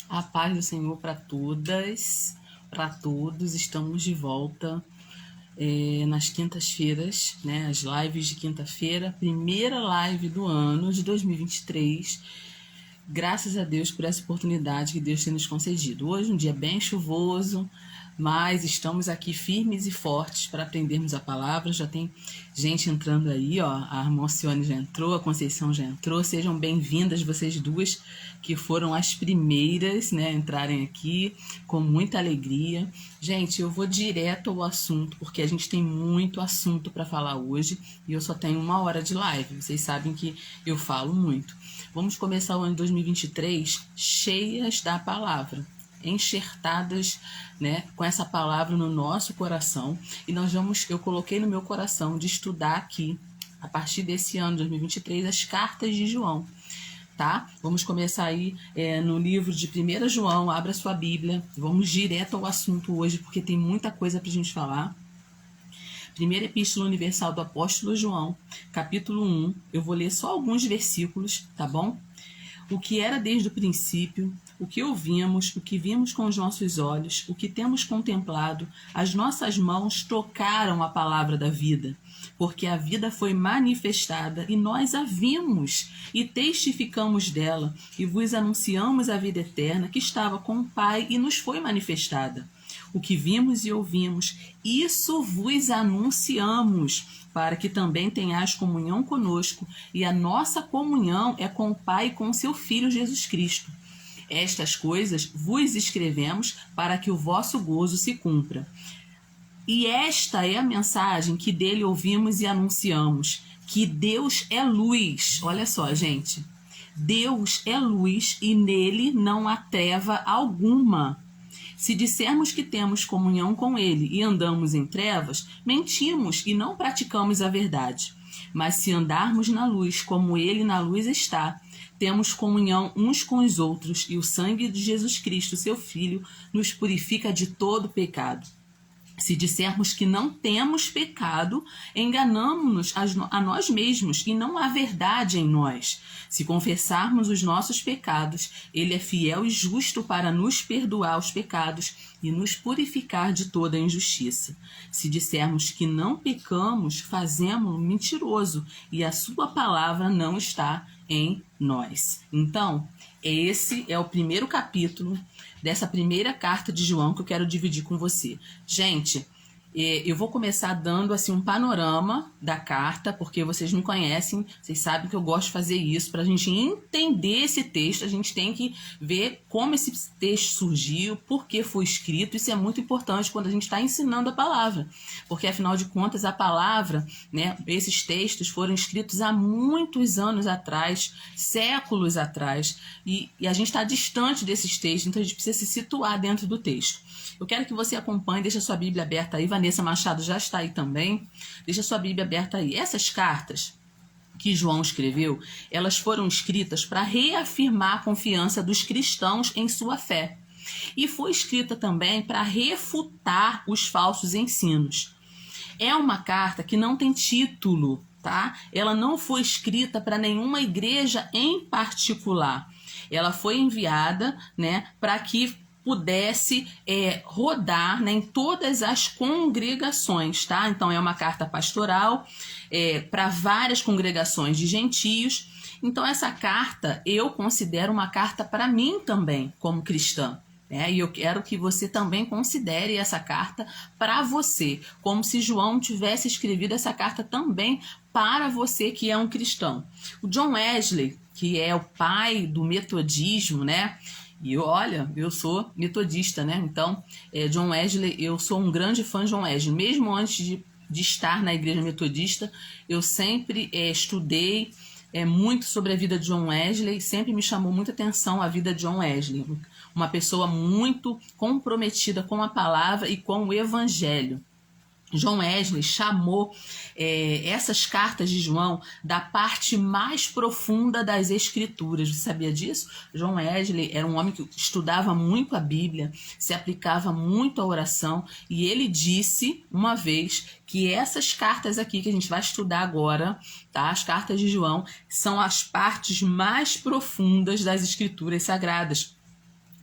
A paz do Senhor para todas, para todos. Estamos de volta nas quintas-feiras, né? As lives de quinta-feira, primeira live do ano de 2023. Graças a Deus por essa oportunidade que Deus tem nos concedido. Hoje um dia bem chuvoso, mas estamos aqui firmes e fortes para aprendermos a palavra. Já tem gente entrando aí, ó. A Alcione já entrou, a Conceição já entrou. Sejam bem-vindas vocês duas, que foram as primeiras, né, a entrarem aqui com muita alegria. Gente, eu vou direto ao assunto, porque a gente tem muito assunto para falar hoje e eu só tenho 1 hora de live. Vocês sabem que eu falo muito. Vamos começar o ano de 2023 cheias da palavra, enxertadas, né, com essa palavra no nosso coração. E eu coloquei no meu coração de estudar aqui, a partir desse ano, 2023, as cartas de João. Tá? Vamos começar aí no livro de 1 João, abra sua Bíblia, vamos direto ao assunto hoje, porque tem muita coisa pra gente falar. Primeira Epístola Universal do Apóstolo João, capítulo 1, eu vou ler só alguns versículos, tá bom? O que era desde o princípio, o que ouvimos, o que vimos com os nossos olhos, o que temos contemplado, as nossas mãos tocaram a palavra da vida, porque a vida foi manifestada e nós a vimos e testificamos dela e vos anunciamos a vida eterna que estava com o Pai e nos foi manifestada. O que vimos e ouvimos, isso vos anunciamos, para que também tenhais comunhão conosco, e a nossa comunhão é com o Pai e com o seu Filho Jesus Cristo. Estas coisas vos escrevemos para que o vosso gozo se cumpra. E esta é a mensagem que dele ouvimos e anunciamos, que Deus é luz. Olha só, gente. Deus é luz e nele não há treva alguma. Se dissermos que temos comunhão com ele e andamos em trevas, mentimos e não praticamos a verdade. Mas se andarmos na luz, como ele na luz está, temos comunhão uns com os outros, e o sangue de Jesus Cristo, seu Filho, nos purifica de todo pecado. Se dissermos que não temos pecado, enganamo-nos a nós mesmos e não há verdade em nós. Se confessarmos os nossos pecados, ele é fiel e justo para nos perdoar os pecados e nos purificar de toda a injustiça. Se dissermos que não pecamos, fazemo-lo mentiroso e a sua palavra não está em nós. Então, esse é o primeiro capítulo dessa primeira carta de João que eu quero dividir com você. Gente, eu vou começar dando assim um panorama da carta, porque vocês me conhecem, vocês sabem que eu gosto de fazer isso. Para a gente entender esse texto, a gente tem que ver como esse texto surgiu, por que foi escrito. Isso é muito importante quando a gente está ensinando a palavra, porque afinal de contas a palavra, né, esses textos foram escritos há muitos anos atrás, séculos atrás, e a gente está distante desses textos, então a gente precisa se situar dentro do texto. Eu quero que você acompanhe, deixa sua Bíblia aberta aí. Vanessa Machado já está aí também. Deixa sua Bíblia aberta aí. Essas cartas que João escreveu, elas foram escritas para reafirmar a confiança dos cristãos em sua fé. E foi escrita também para refutar os falsos ensinos. É uma carta que não tem título, tá? Ela não foi escrita para nenhuma igreja em particular. Ela foi enviada, né, para que pudesse rodar, né, em todas as congregações, tá? Então é uma carta pastoral para várias congregações de gentios. Então essa carta eu considero uma carta para mim também, como cristã. E eu quero que você também considere essa carta para você, como se João tivesse escrevido essa carta também para você que é um cristão. O John Wesley, que é o pai do metodismo, né? E olha, eu sou metodista, né? Então, John Wesley, eu sou um grande fã de John Wesley. Mesmo antes de estar na igreja metodista, eu sempre estudei muito sobre a vida de John Wesley. Sempre me chamou muita atenção a vida de John Wesley. Uma pessoa muito comprometida com a palavra e com o evangelho. John Wesley chamou essas cartas de João da parte mais profunda das escrituras. Você sabia disso? John Wesley era um homem que estudava muito a Bíblia, se aplicava muito à oração, e ele disse uma vez que essas cartas aqui que a gente vai estudar agora, tá? As cartas de João, são as partes mais profundas das escrituras sagradas.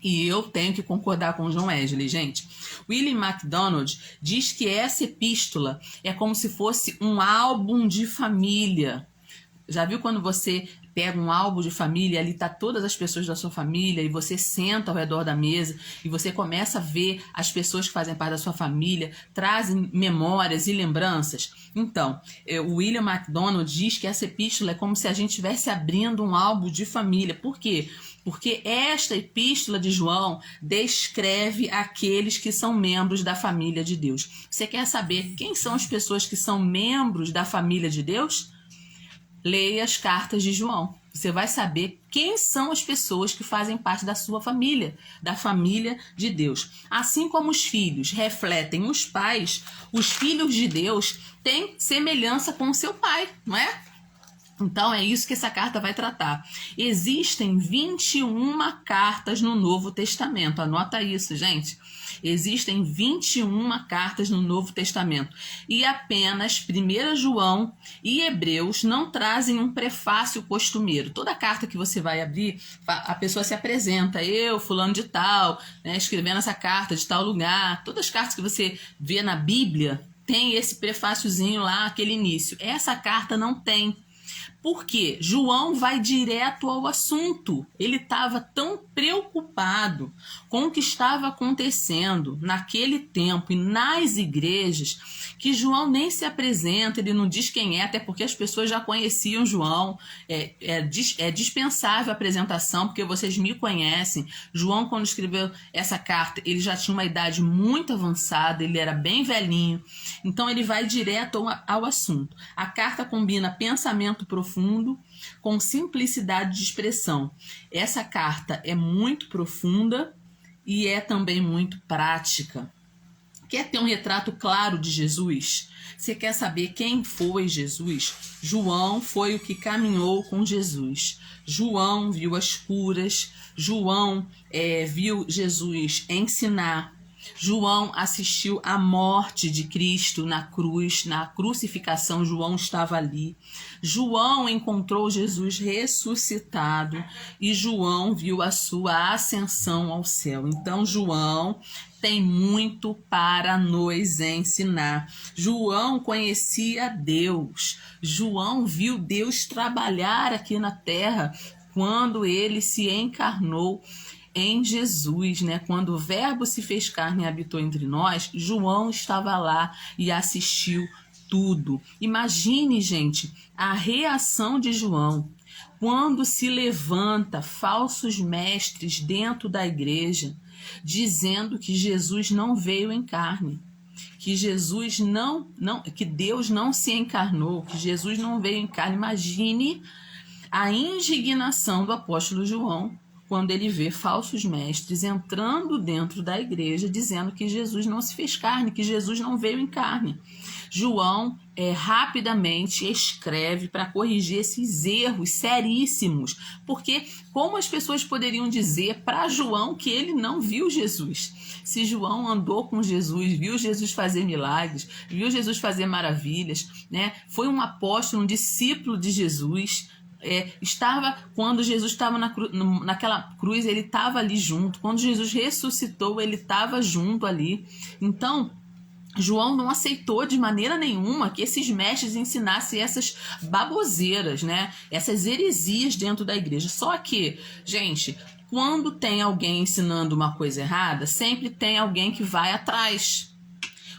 E eu tenho que concordar com o John Wesley, gente. William MacDonald diz que essa epístola é como se fosse um álbum de família. Já viu quando você pega um álbum de família, ali tá todas as pessoas da sua família e você senta ao redor da mesa e você começa a ver as pessoas que fazem parte da sua família, trazem memórias e lembranças? Então, o William MacDonald diz que essa epístola é como se a gente estivesse abrindo um álbum de família. Por quê? Porque esta epístola de João descreve aqueles que são membros da família de Deus. Você quer saber quem são as pessoas que são membros da família de Deus? Leia as cartas de João. Você vai saber quem são as pessoas que fazem parte da sua família, da família de Deus. Assim como os filhos refletem os pais, os filhos de Deus têm semelhança com o seu pai, não é? Então é isso que essa carta vai tratar. Existem 21 cartas no Novo Testamento. Anota isso, gente. Existem 21 cartas no Novo Testamento. E apenas 1 João e Hebreus não trazem um prefácio costumeiro. Toda carta que você vai abrir, a pessoa se apresenta. Eu, fulano de tal, né, escrevendo essa carta de tal lugar. Todas as cartas que você vê na Bíblia tem esse prefáciozinho lá, aquele início. Essa carta não tem. Porque João vai direto ao assunto. Ele estava tão preocupado com o que estava acontecendo naquele tempo e nas igrejas que João nem se apresenta, ele não diz quem é, até porque as pessoas já conheciam João. É dispensável a apresentação, porque vocês me conhecem. João, quando escreveu essa carta, ele já tinha uma idade muito avançada, ele era bem velhinho. Então ele vai direto ao assunto. A carta combina pensamento profundo com simplicidade de expressão. Essa carta é muito profunda e é também muito prática. Quer ter um retrato claro de Jesus? Você quer saber quem foi Jesus? João foi o que caminhou com Jesus. João viu as curas, João viu Jesus ensinar. João assistiu à morte de Cristo na cruz, na crucificação, João estava ali. João encontrou Jesus ressuscitado e João viu a sua ascensão ao céu. Então, João tem muito para nos ensinar. João conhecia Deus. João viu Deus trabalhar aqui na terra quando ele se encarnou em Jesus, né? Quando o Verbo se fez carne e habitou entre nós, João estava lá e assistiu tudo. Imagine, gente, a reação de João quando se levanta falsos mestres dentro da igreja, dizendo que Jesus não veio em carne, que Jesus que Deus não se encarnou, que Jesus não veio em carne. Imagine a indignação do apóstolo João quando ele vê falsos mestres entrando dentro da igreja dizendo que Jesus não se fez carne, que Jesus não veio em carne. João rapidamente escreve para corrigir esses erros seríssimos, porque como as pessoas poderiam dizer para João que ele não viu Jesus? Se João andou com Jesus, viu Jesus fazer milagres, viu Jesus fazer maravilhas, né? Foi um apóstolo, um discípulo de Jesus. Estava quando Jesus estava naquela cruz, ele estava ali junto. Quando Jesus ressuscitou, ele estava junto ali. Então, João não aceitou de maneira nenhuma que esses mestres ensinassem essas baboseiras, né? Essas heresias dentro da igreja. Só que, gente, quando tem alguém ensinando uma coisa errada, sempre tem alguém que vai atrás.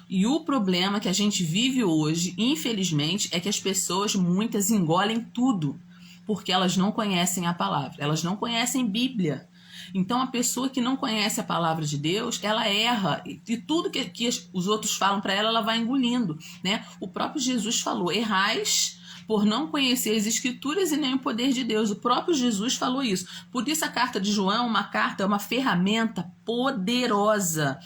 E o problema que a gente vive hoje, infelizmente, é que as pessoas, muitas, engolem tudo, porque elas não conhecem a palavra, elas não conhecem Bíblia. Então, a pessoa que não conhece a palavra de Deus, ela erra, e tudo que os outros falam para ela, ela vai engolindo, né? O próprio Jesus falou: errais por não conhecer as Escrituras e nem o poder de Deus. O próprio Jesus falou isso. Por isso a carta de João é uma ferramenta poderosa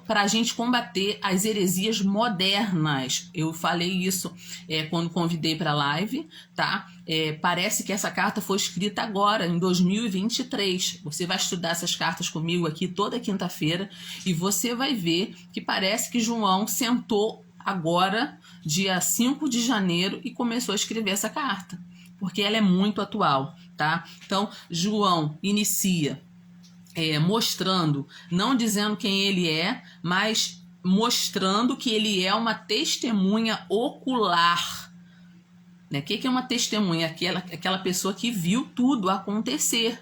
para a gente combater as heresias modernas. Eu falei isso quando convidei para a live, tá? Parece que essa carta foi escrita agora, em 2023. Você vai estudar essas cartas comigo aqui toda quinta-feira e você vai ver que parece que João sentou agora, dia 5 de janeiro, e começou a escrever essa carta, porque ela é muito atual, tá? Então, João inicia mostrando, não dizendo quem ele é, mas mostrando que ele é uma testemunha ocular. Né? O que é uma testemunha? Aquela pessoa que viu tudo acontecer.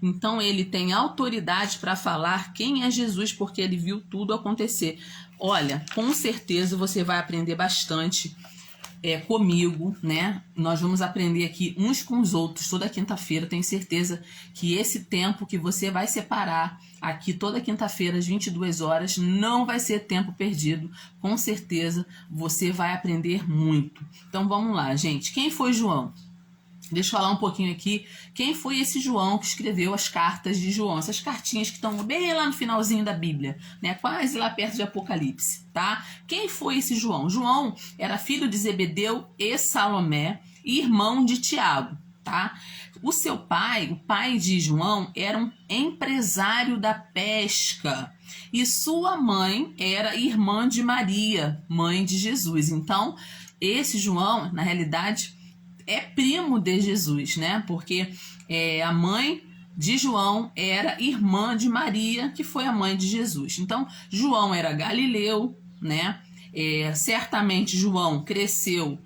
Então ele tem autoridade para falar quem é Jesus, porque ele viu tudo acontecer. Olha, com certeza você vai aprender bastante comigo, né? Nós vamos aprender aqui uns com os outros toda quinta-feira. Tenho certeza que esse tempo que você vai separar aqui toda quinta-feira às 22 horas não vai ser tempo perdido. Com certeza você vai aprender muito. Então vamos lá, gente. Quem foi João? Deixa eu falar um pouquinho aqui. Quem foi esse João que escreveu as cartas de João? Essas cartinhas que estão bem lá no finalzinho da Bíblia, né? Quase lá perto de Apocalipse, tá? Quem foi esse João? João era filho de Zebedeu e Salomé, irmão de Tiago, tá? O seu pai, o pai de João, era um empresário da pesca. E sua mãe era irmã de Maria, mãe de Jesus. Então, esse João, na realidade, é primo de Jesus, né? Porque a mãe de João era irmã de Maria, que foi a mãe de Jesus. Então, João era galileu, né? Certamente João cresceu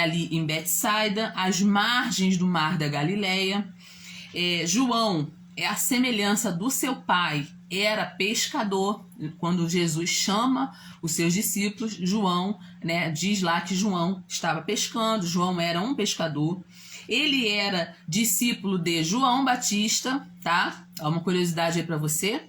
ali em Betsaida, às margens do mar da Galileia. João, a semelhança do seu pai, era pescador. Quando Jesus chama os seus discípulos, João, né, diz lá que João estava pescando. João era um pescador. Ele era discípulo de João Batista, tá? Uma curiosidade aí para você.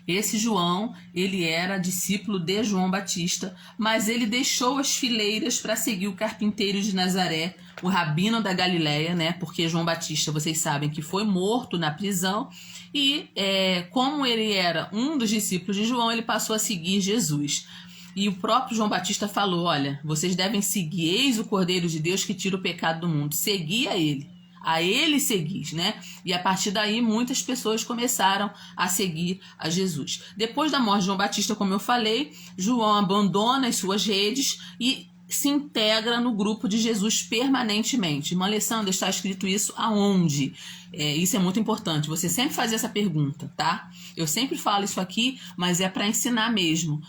Esse João, ele era discípulo de João Batista, mas ele deixou as fileiras para seguir o carpinteiro de Nazaré, o rabino da Galileia, né? Porque João Batista, vocês sabem que foi morto na prisão, e como ele era um dos discípulos de João, ele passou a seguir Jesus. E o próprio João Batista falou: olha, vocês devem seguir, eis o Cordeiro de Deus que tira o pecado do mundo. Segui a ele seguis, né? E a partir daí muitas pessoas começaram a seguir a Jesus. Depois da morte de João Batista, como eu falei, João abandona as suas redes e se integra no grupo de Jesus permanentemente. Irmã Alessandra, está escrito isso aonde? Isso é muito importante, você sempre fazer essa pergunta, tá? Eu sempre falo isso aqui, mas é para ensinar mesmo.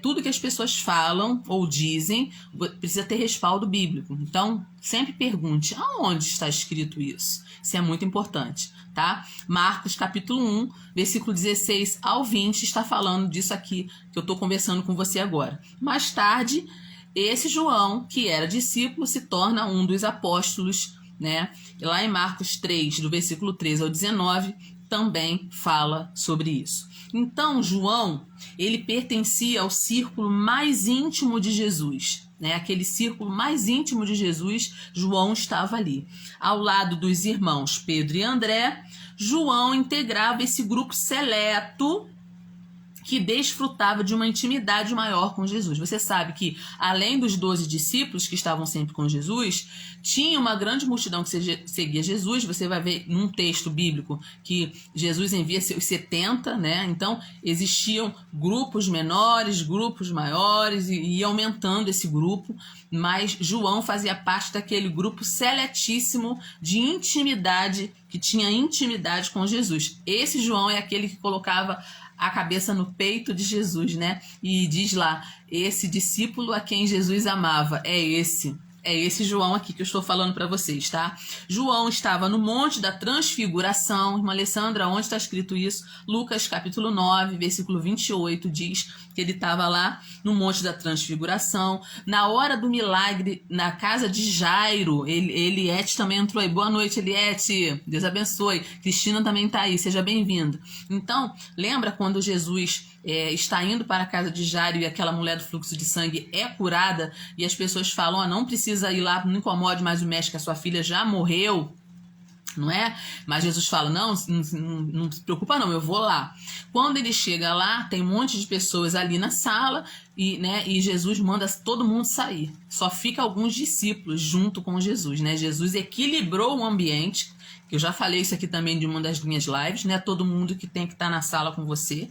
Tudo que as pessoas falam ou dizem precisa ter respaldo bíblico. Então, sempre pergunte, aonde está escrito isso? Isso é muito importante, tá? Marcos capítulo 1, versículo 16 ao 20, está falando disso aqui que eu estou conversando com você agora. Mais tarde, esse João, que era discípulo, se torna um dos apóstolos, né? E lá em Marcos 3, do versículo 13 ao 19, também fala sobre isso. Então, João, ele pertencia ao círculo mais íntimo de Jesus, né? Aquele círculo mais íntimo de Jesus, João estava ali. Ao lado dos irmãos Pedro e André, João integrava esse grupo seleto que desfrutava de uma intimidade maior com Jesus. Você sabe que, além dos 12 discípulos que estavam sempre com Jesus, tinha uma grande multidão que seguia Jesus. Você vai ver num texto bíblico que Jesus envia seus 70, né? Então, existiam grupos menores, grupos maiores, e ia aumentando esse grupo, mas João fazia parte daquele grupo seletíssimo de intimidade, que tinha intimidade com Jesus. Esse João é aquele que colocava a cabeça no peito de Jesus, né? E diz lá, esse discípulo a quem Jesus amava, é esse João aqui que eu estou falando para vocês, tá? João estava no Monte da Transfiguração. Irmã Alessandra, onde está escrito isso? Lucas capítulo 9, versículo 28, diz que ele estava lá no Monte da Transfiguração. Na hora do milagre, na casa de Jairo, Eliette também entrou aí. Boa noite, Eliette. Deus abençoe. Cristina também está aí, seja bem-vinda. Então, lembra quando Jesus está indo para a casa de Jairo e aquela mulher do fluxo de sangue é curada e as pessoas falam, não precisa ir lá, não incomode mais o mestre, que a sua filha já morreu, não é? Mas Jesus fala, não se preocupa não, eu vou lá. Quando ele chega lá, tem um monte de pessoas ali na sala e Jesus manda todo mundo sair. Só fica alguns discípulos junto com Jesus, né? Jesus equilibrou o ambiente. Eu já falei isso aqui também de uma das minhas lives, não é todo mundo que tem que estar na sala com você,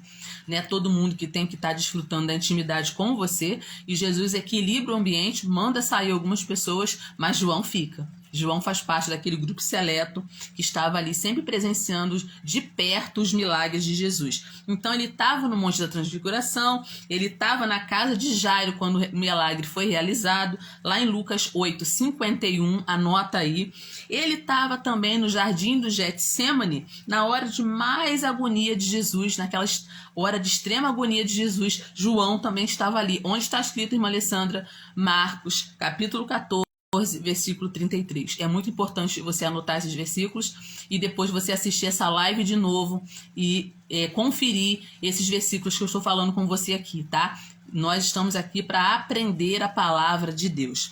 não é todo mundo que tem que estar desfrutando da intimidade com você, e Jesus equilibra o ambiente, manda sair algumas pessoas, mas João fica. João faz parte daquele grupo seleto que estava ali sempre presenciando de perto os milagres de Jesus. Então ele estava no Monte da Transfiguração, ele estava na casa de Jairo quando o milagre foi realizado, lá em Lucas 8:51, anota aí. Ele estava também no jardim do Getsêmani, na hora de mais agonia de Jesus, naquela hora de extrema agonia de Jesus. João também estava ali. Onde está escrito, irmã Alessandra? Marcos, capítulo 14. Versículo 33. É muito importante você anotar esses versículos e depois você assistir essa live de novo e conferir esses versículos que eu estou falando com você aqui, tá? Nós estamos aqui para aprender a palavra de Deus.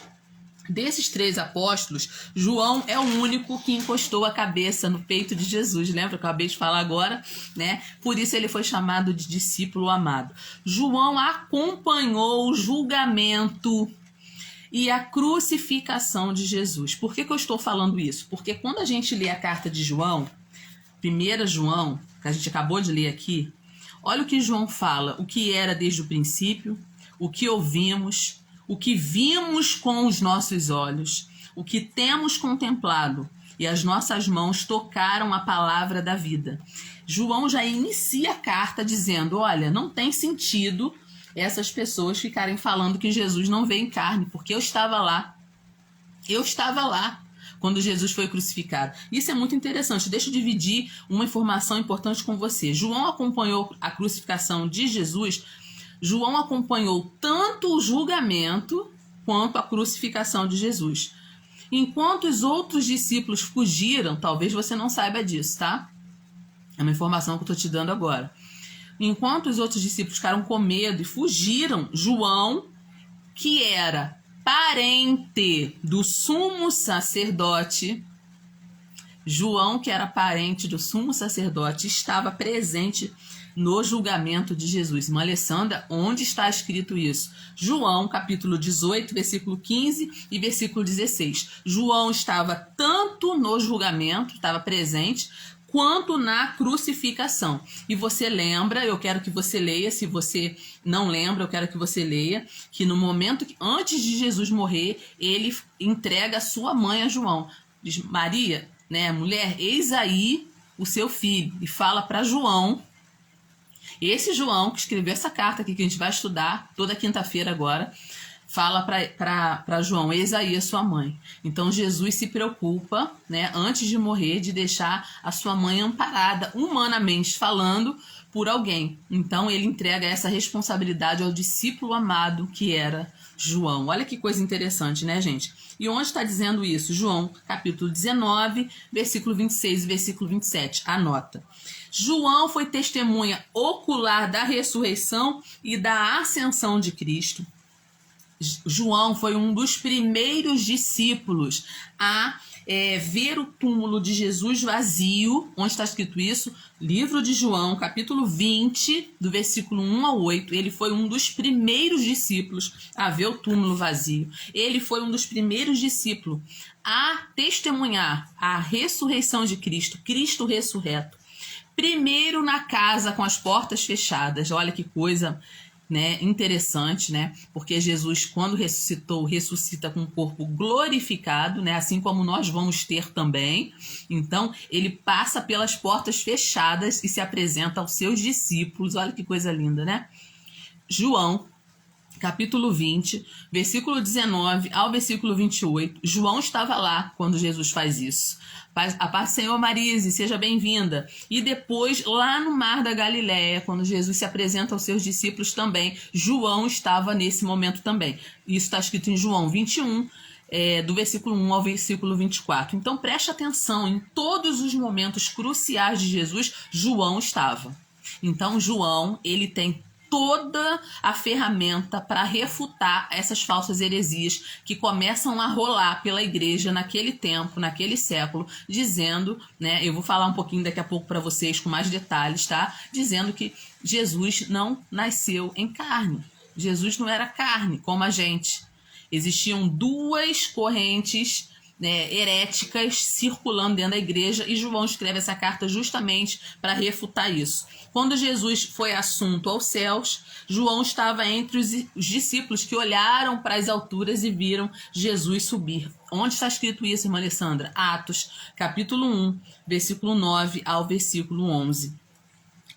Desses 3 apóstolos, João é o único que encostou a cabeça no peito de Jesus. Lembra que eu acabei de falar agora, né? Por isso ele foi chamado de discípulo amado. João acompanhou o julgamento e a crucificação de Jesus. Por que eu estou falando isso? Porque quando a gente lê a carta de João, 1 João, que a gente acabou de ler aqui, olha o que João fala, o que era desde o princípio, o que ouvimos, o que vimos com os nossos olhos, o que temos contemplado, e as nossas mãos tocaram a palavra da vida. João já inicia a carta dizendo, olha, não tem sentido essas pessoas ficarem falando que Jesus não veio em carne, porque eu estava lá quando Jesus foi crucificado. Isso é muito interessante. Deixa eu dividir uma informação importante com você. João acompanhou a crucificação de Jesus. João acompanhou tanto o julgamento quanto a crucificação de Jesus. Enquanto os outros discípulos fugiram, talvez você não saiba disso, tá? É uma informação que eu estou te dando agora. Enquanto os outros discípulos ficaram com medo e fugiram, João, que era parente do sumo sacerdote, estava presente no julgamento de Jesus. Irmã Alessandra, onde está escrito isso? João, capítulo 18, versículo 15 e versículo 16. João estava tanto no julgamento, estava presente, quanto na crucificação. E você lembra, eu quero que você leia, se você não lembra, eu quero que você leia, que no momento que, antes de Jesus morrer, ele entrega a sua mãe a João. Diz, Maria, né, mulher, eis aí o seu filho. E fala para João, esse João que escreveu essa carta aqui que a gente vai estudar toda quinta-feira agora, fala para João, eis aí a sua mãe. Então Jesus se preocupa, né, antes de morrer, de deixar a sua mãe amparada, humanamente falando, por alguém. Então ele entrega essa responsabilidade ao discípulo amado que era João. Olha que coisa interessante, né, gente? E onde está dizendo isso? João, capítulo 19, versículo 26 e versículo 27. Anota. João foi testemunha ocular da ressurreição e da ascensão de Cristo. João foi um dos primeiros discípulos a ver o túmulo de Jesus vazio. Onde está escrito isso? Livro de João, capítulo 20, do versículo 1 ao 8. Ele foi um dos primeiros discípulos a ver o túmulo vazio. Ele foi um dos primeiros discípulos a testemunhar a ressurreição de Cristo, Cristo ressurreto. Primeiro na casa com as portas fechadas. Olha que coisa, né, interessante, né? Porque Jesus, quando ressuscitou, ressuscita com um corpo glorificado, né? Assim como nós vamos ter também. Então, ele passa pelas portas fechadas e se apresenta aos seus discípulos. Olha que coisa linda, né? João, capítulo 20, versículo 19 ao versículo 28. João estava lá quando Jesus faz isso. A paz do Senhor, Marise, seja bem-vinda. E depois, lá no Mar da Galileia, quando Jesus se apresenta aos seus discípulos também, João estava nesse momento também. Isso está escrito em João 21, do versículo 1 ao versículo 24. Então, preste atenção, em todos os momentos cruciais de Jesus, João estava. Então, João, ele tem toda a ferramenta para refutar essas falsas heresias que começam a rolar pela igreja naquele tempo, naquele século, dizendo, né, eu vou falar um pouquinho daqui a pouco para vocês com mais detalhes, tá? Dizendo que Jesus não nasceu em carne. Jesus não era carne como a gente. Existiam duas correntes né, heréticas circulando dentro da igreja, e João escreve essa carta justamente para refutar isso. Quando Jesus foi assunto aos céus, João estava entre os discípulos que olharam para as alturas e viram Jesus subir. Onde está escrito isso, irmã Alessandra? Atos, capítulo 1, versículo 9 ao versículo 11.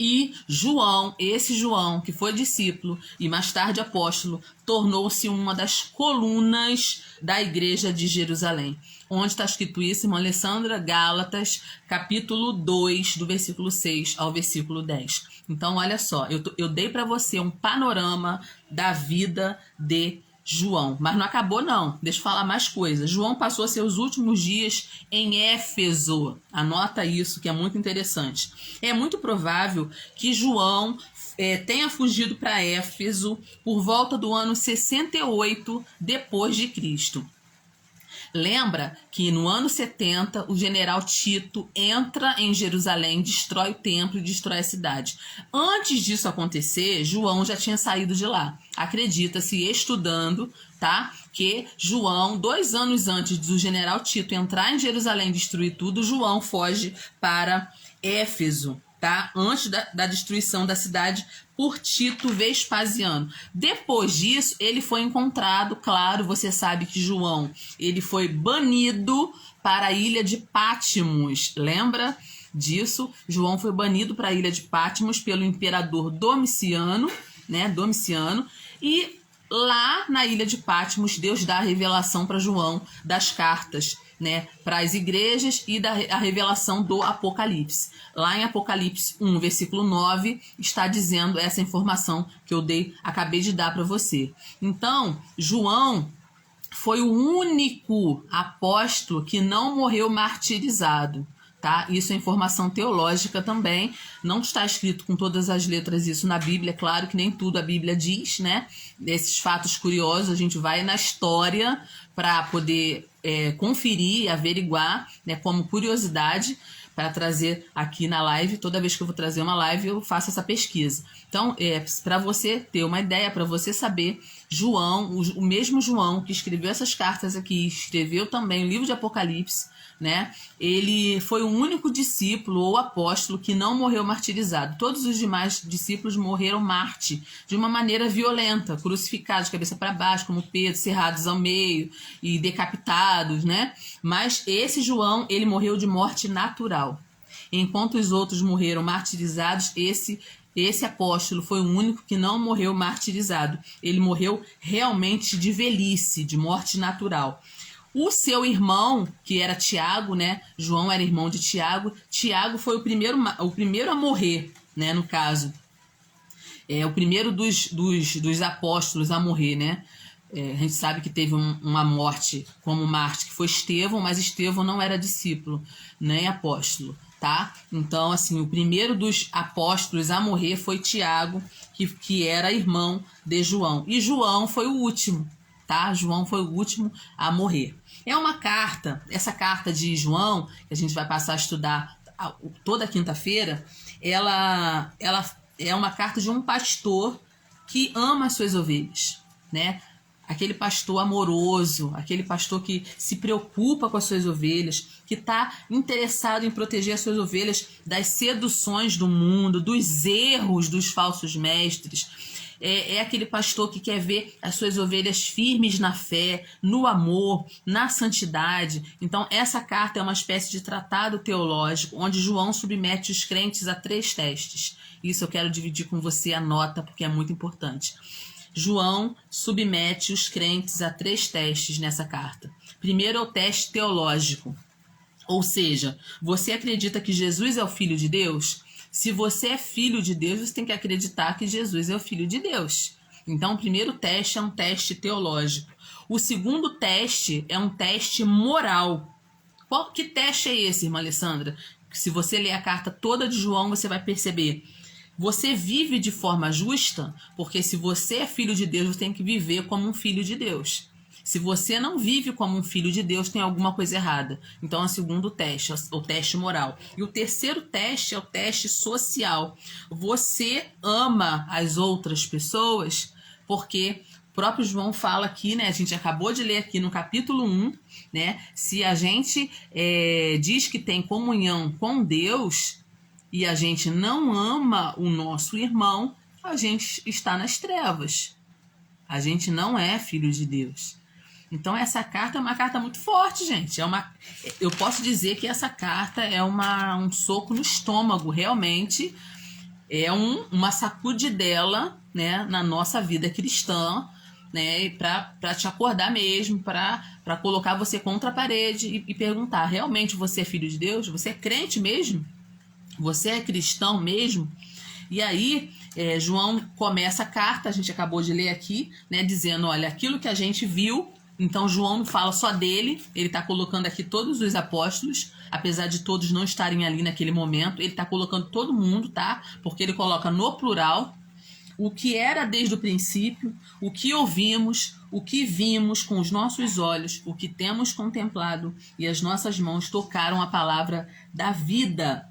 E João, esse João, que foi discípulo e mais tarde apóstolo, tornou-se uma das colunas da igreja de Jerusalém. Onde está escrito isso, irmã Alessandra? Gálatas, capítulo 2, do versículo 6 ao versículo 10. Então, olha só, eu dei para você um panorama da vida de João. Mas não acabou, não. Deixa eu falar mais coisas. João passou seus últimos dias em Éfeso. Anota isso, que é muito interessante. É muito provável que João tenha fugido para Éfeso por volta do ano 68 depois de Cristo. Lembra que no ano 70 o general Tito entra em Jerusalém, destrói o templo e destrói a cidade. Antes disso acontecer, João já tinha saído de lá. Acredita-se, estudando, tá, que João, 2 anos antes do general Tito entrar em Jerusalém e destruir tudo, João foge para Éfeso, tá? Antes da destruição da cidade por Tito Vespasiano. Depois disso, ele foi encontrado, claro, você sabe que João, ele foi banido para a ilha de Patmos. Lembra disso? João foi banido para a ilha de Patmos pelo imperador Domiciano, né? Domiciano. E lá na ilha de Patmos, Deus dá a revelação para João das cartas, né, para as igrejas, e a revelação do Apocalipse. Lá em Apocalipse 1, versículo 9, está dizendo essa informação que eu acabei de dar para você. Então, João foi o único apóstolo que não morreu martirizado. Tá? Isso é informação teológica também, não está escrito com todas as letras isso na Bíblia, é claro que nem tudo a Bíblia diz, né? Esses fatos curiosos a gente vai na história para poder conferir, averiguar, né, como curiosidade, para trazer aqui na live. Toda vez que eu vou trazer uma live eu faço essa pesquisa. Então, para você ter uma ideia, para você saber, João, o mesmo João que escreveu essas cartas aqui, escreveu também o livro de Apocalipse, né? Ele foi o único discípulo ou apóstolo que não morreu martirizado. Todos os demais discípulos morreram mártir de uma maneira violenta, crucificados de cabeça para baixo, como Pedro, cerrados ao meio e decapitados, né? Mas esse João, ele morreu de morte natural. Enquanto os outros morreram martirizados, esse apóstolo foi o único que não morreu martirizado. Ele morreu realmente de velhice, de morte natural. O seu irmão, que era Tiago, né? João era irmão de Tiago. Tiago foi o primeiro a morrer, né? No caso. O primeiro dos apóstolos a morrer, né? A gente sabe que teve uma morte como mártir, que foi Estevão, mas Estevão não era discípulo, nem apóstolo, tá? Então, assim, o primeiro dos apóstolos a morrer foi Tiago, que era irmão de João. E João foi o último, tá? João foi o último a morrer. É uma carta, essa carta de João, que a gente vai passar a estudar toda quinta-feira, ela é uma carta de um pastor que ama as suas ovelhas, né? Aquele pastor amoroso, aquele pastor que se preocupa com as suas ovelhas, que está interessado em proteger as suas ovelhas das seduções do mundo, dos erros dos falsos mestres. É aquele pastor que quer ver as suas ovelhas firmes na fé, no amor, na santidade. Então, essa carta é uma espécie de tratado teológico, onde João submete os crentes a 3 testes. Isso eu quero dividir com você, anota, porque é muito importante. João submete os crentes a 3 testes nessa carta. Primeiro é o teste teológico, ou seja, você acredita que Jesus é o Filho de Deus? Se você é filho de Deus, você tem que acreditar que Jesus é o Filho de Deus. Então, o primeiro teste é um teste teológico. O segundo teste é um teste moral. Que teste é esse, irmã Alessandra? Se você ler a carta toda de João, você vai perceber. Você vive de forma justa, porque se você é filho de Deus, você tem que viver como um filho de Deus. Se você não vive como um filho de Deus, tem alguma coisa errada. Então, é o segundo teste, o teste moral. E o terceiro teste é o teste social. Você ama as outras pessoas porque próprio João fala aqui, né? A gente acabou de ler aqui no capítulo 1, né? Se a gente diz que tem comunhão com Deus e a gente não ama o nosso irmão, a gente está nas trevas. A gente não é filho de Deus. Então essa carta é uma carta muito forte, gente. Eu posso dizer que essa carta é um soco no estômago, realmente. É uma sacudidela, né, na nossa vida cristã, né, para te acordar mesmo, para colocar você contra a parede e perguntar: realmente você é filho de Deus? Você é crente mesmo? Você é cristão mesmo? E aí, João começa a carta, a gente acabou de ler aqui, né, dizendo: olha, aquilo que a gente viu. Então João não fala só dele, ele está colocando aqui todos os apóstolos, apesar de todos não estarem ali naquele momento, ele está colocando todo mundo, tá? Porque ele coloca no plural o que era desde o princípio, o que ouvimos, o que vimos com os nossos olhos, o que temos contemplado e as nossas mãos tocaram a palavra da vida.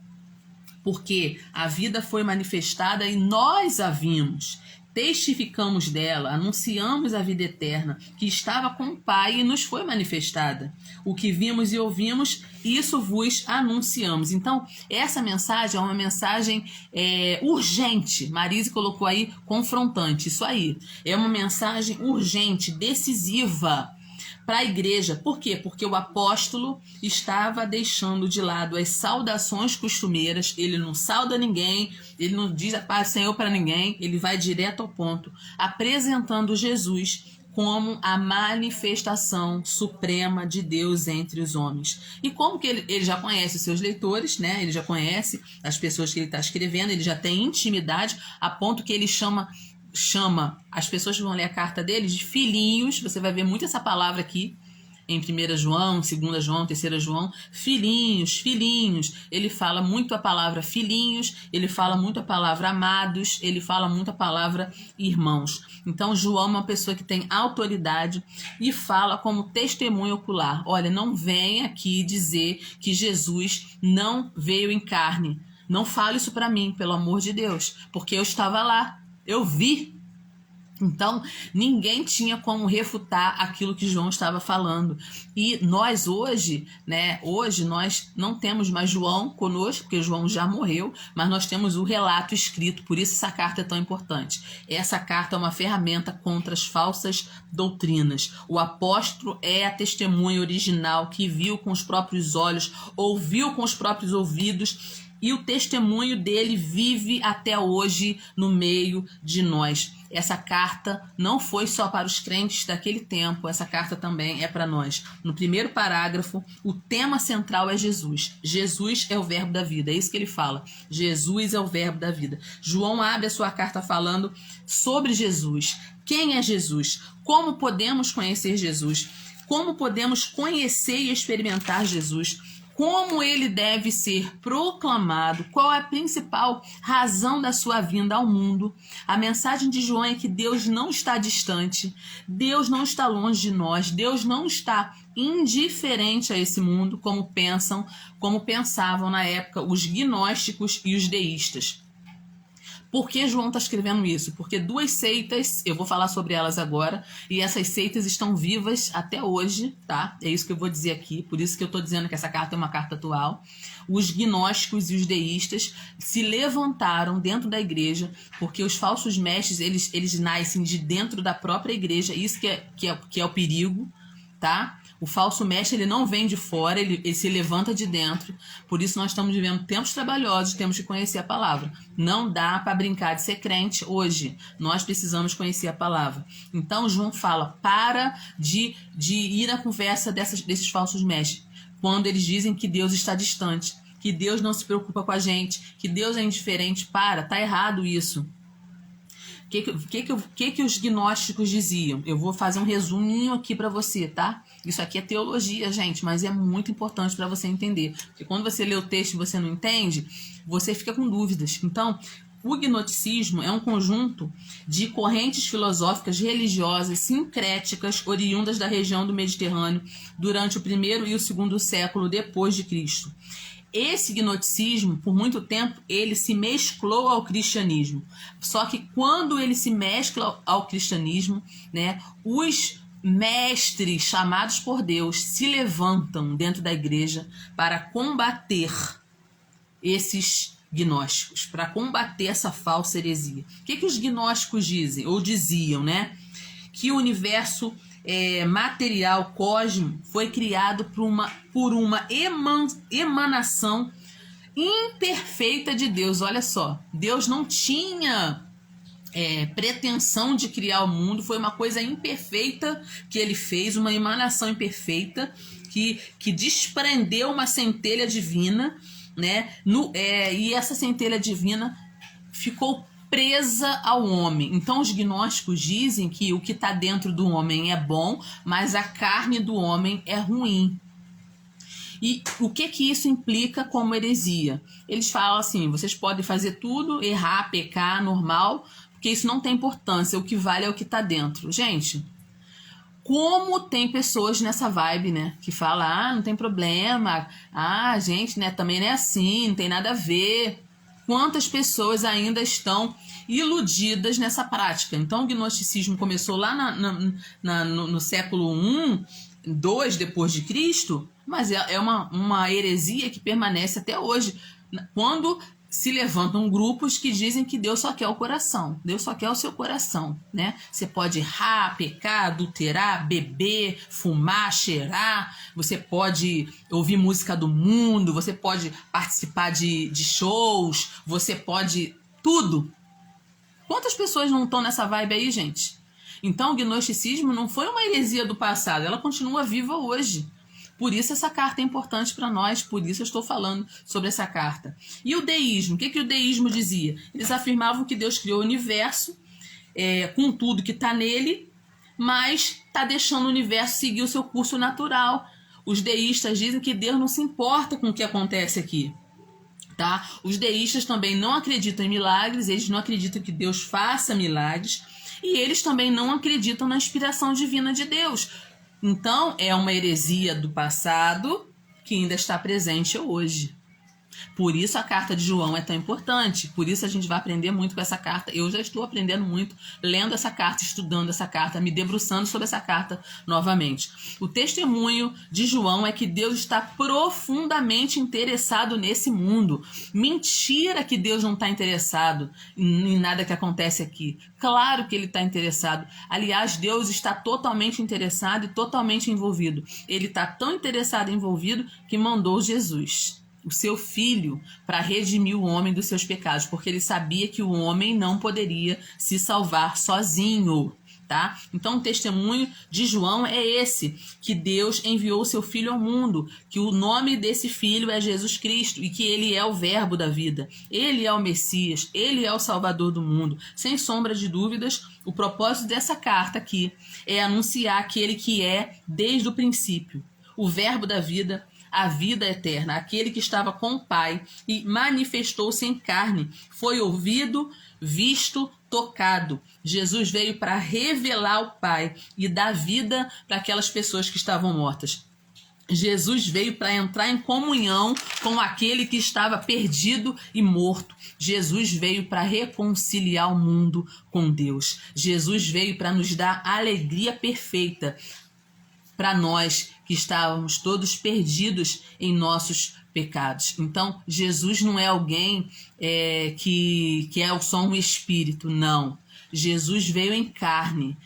Porque a vida foi manifestada e nós a vimos. Testificamos dela, anunciamos a vida eterna, que estava com o Pai e nos foi manifestada. O que vimos e ouvimos, isso vos anunciamos. Então, essa mensagem é uma mensagem urgente. Marise colocou aí confrontante, isso aí. É uma mensagem urgente, decisiva para a igreja. Por quê? Porque o apóstolo estava deixando de lado as saudações costumeiras, ele não sauda ninguém, ele não diz a paz do Senhor para ninguém, ele vai direto ao ponto, apresentando Jesus como a manifestação suprema de Deus entre os homens. E como que ele já conhece os seus leitores, né? Ele já conhece as pessoas que ele está escrevendo, ele já tem intimidade, a ponto que ele chama as pessoas que vão ler a carta dele de filhinhos. Você vai ver muito essa palavra aqui em 1 João, 2 João, 3 João, filhinhos, filhinhos. Ele fala muito a palavra filhinhos, ele fala muito a palavra amados, ele fala muito a palavra irmãos. Então João é uma pessoa que tem autoridade e fala como testemunho ocular. Olha, não vem aqui dizer que Jesus não veio em carne. Não fale isso para mim, pelo amor de Deus, porque eu estava lá. Eu vi. Então, ninguém tinha como refutar aquilo que João estava falando. E nós hoje, né? Hoje nós não temos mais João conosco, porque João já morreu, mas nós temos o relato escrito, por isso essa carta é tão importante. Essa carta é uma ferramenta contra as falsas doutrinas. O apóstolo é a testemunha original que viu com os próprios olhos, ouviu com os próprios ouvidos, e o testemunho dele vive até hoje no meio de nós. Essa carta não foi só para os crentes daquele tempo, essa carta também é para nós. No primeiro parágrafo, o tema central é Jesus. Jesus é o verbo da vida, é isso que ele fala. Jesus é o verbo da vida. João abre a sua carta falando sobre Jesus. Quem é Jesus? Como podemos conhecer Jesus? Como podemos conhecer e experimentar Jesus? Como ele deve ser proclamado, qual é a principal razão da sua vinda ao mundo. A mensagem de João é que Deus não está distante, Deus não está longe de nós, Deus não está indiferente a esse mundo, como pensavam na época os gnósticos e os deístas. Por que João está escrevendo isso? Porque duas seitas, eu vou falar sobre elas agora, e essas seitas estão vivas até hoje, tá? É isso que eu vou dizer aqui, por isso que eu estou dizendo que essa carta é uma carta atual. Os gnósticos e os deístas se levantaram dentro da igreja, porque os falsos mestres, eles nascem de dentro da própria igreja, isso que é o perigo, tá? O falso mestre, ele não vem de fora, ele se levanta de dentro. Por isso nós estamos vivendo tempos trabalhosos, temos que conhecer a palavra. Não dá para brincar de ser crente hoje. Nós precisamos conhecer a palavra. Então João fala, para de ir na conversa desses falsos mestres, quando eles dizem que Deus está distante, que Deus não se preocupa com a gente, que Deus é indiferente. Tá errado isso. O que os gnósticos diziam? Eu vou fazer um resuminho aqui para você, tá? Isso aqui é teologia, gente, mas é muito importante para você entender. Porque quando você lê o texto e você não entende, você fica com dúvidas. Então, o gnosticismo é um conjunto de correntes filosóficas religiosas sincréticas oriundas da região do Mediterrâneo durante o primeiro e o segundo século depois de Cristo. Esse gnosticismo, por muito tempo, ele se mesclou ao cristianismo. Só que quando ele se mescla ao cristianismo, né, os mestres chamados por Deus se levantam dentro da igreja para combater esses gnósticos, para combater essa falsa heresia. O que os gnósticos dizem, ou diziam, né? Que o universo material, cosmo, foi criado por uma emanação imperfeita de Deus. Olha só, Deus não tinha pretensão de criar o mundo, foi uma coisa imperfeita que ele fez, uma emanação imperfeita que desprendeu uma centelha divina, né? E essa centelha divina ficou presa ao homem. Então os gnósticos dizem que o que está dentro do homem é bom, mas a carne do homem é ruim. E o que isso implica como heresia? Eles falam assim, vocês podem fazer tudo, errar, pecar, normal, porque isso não tem importância, o que vale é o que está dentro. Gente, como tem pessoas nessa vibe, né, que falam, não tem problema, gente, né, também não é assim, não tem nada a ver. Quantas pessoas ainda estão iludidas nessa prática? Então, o gnosticismo começou lá no século I, II depois de Cristo, mas é uma heresia que permanece até hoje. Quando se levantam grupos que dizem que Deus só quer o coração, Deus só quer o seu coração, né? Você pode errar, pecar, adulterar, beber, fumar, cheirar, você pode ouvir música do mundo, você pode participar de shows, você pode tudo. Quantas pessoas não estão nessa vibe aí, gente? Então o gnosticismo não foi uma heresia do passado, ela continua viva hoje. Por isso essa carta é importante para nós, por isso eu estou falando sobre essa carta. E o deísmo, o que o deísmo dizia? Eles afirmavam que Deus criou o universo com tudo que está nele, mas está deixando o universo seguir o seu curso natural. Os deístas dizem que Deus não se importa com o que acontece aqui. Tá? Os deístas também não acreditam em milagres, eles não acreditam que Deus faça milagres, e eles também não acreditam na inspiração divina de Deus. Então, é uma heresia do passado que ainda está presente hoje. Por isso a carta de João é tão importante, por isso a gente vai aprender muito com essa carta. Eu já estou aprendendo muito, lendo essa carta, estudando essa carta, me debruçando sobre essa carta novamente. O testemunho de João é que Deus está profundamente interessado nesse mundo. Mentira que Deus não está interessado em nada que acontece aqui. Claro que ele está interessado. Aliás, Deus está totalmente interessado e totalmente envolvido. Ele está tão interessado e envolvido que mandou Jesus, o seu filho, para redimir o homem dos seus pecados, porque ele sabia que o homem não poderia se salvar sozinho, tá? Então o testemunho de João é esse, que Deus enviou o seu filho ao mundo, que o nome desse filho é Jesus Cristo e que ele é o verbo da vida, ele é o Messias, ele é o Salvador do mundo. Sem sombra de dúvidas, o propósito dessa carta aqui é anunciar aquele que é desde o princípio, o verbo da vida, a vida eterna, aquele que estava com o Pai e manifestou-se em carne, foi ouvido, visto, tocado. Jesus veio para revelar o Pai e dar vida para aquelas pessoas que estavam mortas. Jesus veio para entrar em comunhão com aquele que estava perdido e morto. Jesus veio para reconciliar o mundo com Deus. Jesus veio para nos dar alegria perfeita para nós que estávamos todos perdidos em nossos pecados. Então, Jesus não é alguém que é só um espírito, não. Jesus veio em carne,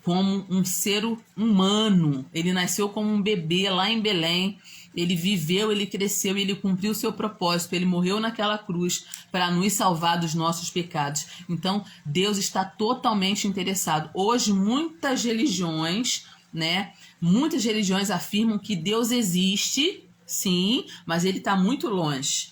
como um ser humano. Ele nasceu como um bebê lá em Belém. Ele viveu, ele cresceu, ele cumpriu o seu propósito. Ele morreu naquela cruz para nos salvar dos nossos pecados. Então, Deus está totalmente interessado. Hoje, muitas religiões, né? Muitas religiões afirmam que Deus existe, sim, mas ele está muito longe.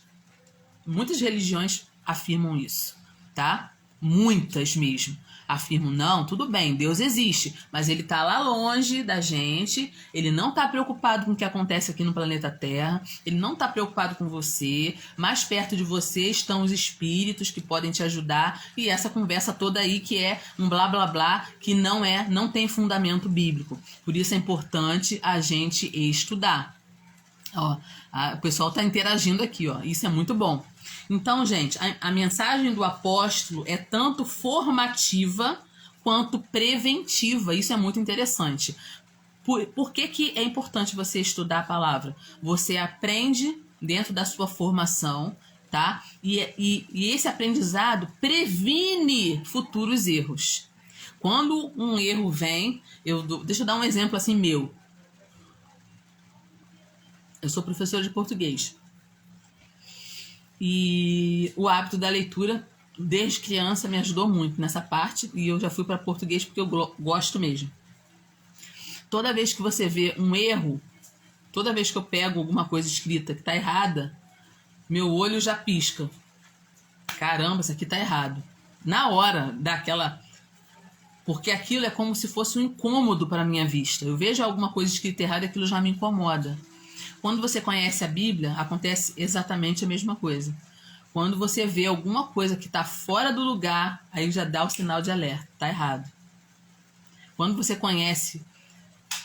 Muitas religiões afirmam isso, tá? Muitas mesmo afirmam, não, tudo bem, Deus existe, mas ele está lá longe da gente, ele não está preocupado com o que acontece aqui no planeta Terra, ele não está preocupado com você, mais perto de você estão os espíritos que podem te ajudar, e essa conversa toda aí que é um blá blá blá, que não tem fundamento bíblico. Por isso é importante a gente estudar. Ó, o pessoal está interagindo aqui, ó. Isso é muito bom. Então, gente, a mensagem do apóstolo é tanto formativa quanto preventiva. Isso é muito interessante. Por que é importante você estudar a palavra? Você aprende dentro da sua formação, tá? E esse aprendizado previne futuros erros. Quando um erro vem, deixa eu dar um exemplo assim meu. Eu sou professora de português. E o hábito da leitura, desde criança, me ajudou muito nessa parte. E eu já fui para português porque eu gosto mesmo. Toda vez que você vê um erro, toda vez que eu pego alguma coisa escrita que está errada, meu olho já pisca. Caramba, isso aqui está errado. Na hora daquela... Porque aquilo é como se fosse um incômodo para a minha vista. Eu vejo alguma coisa escrita errada, aquilo já me incomoda. Quando você conhece a Bíblia, acontece exatamente a mesma coisa. Quando você vê alguma coisa que está fora do lugar, aí já dá o sinal de alerta, está errado. Quando você conhece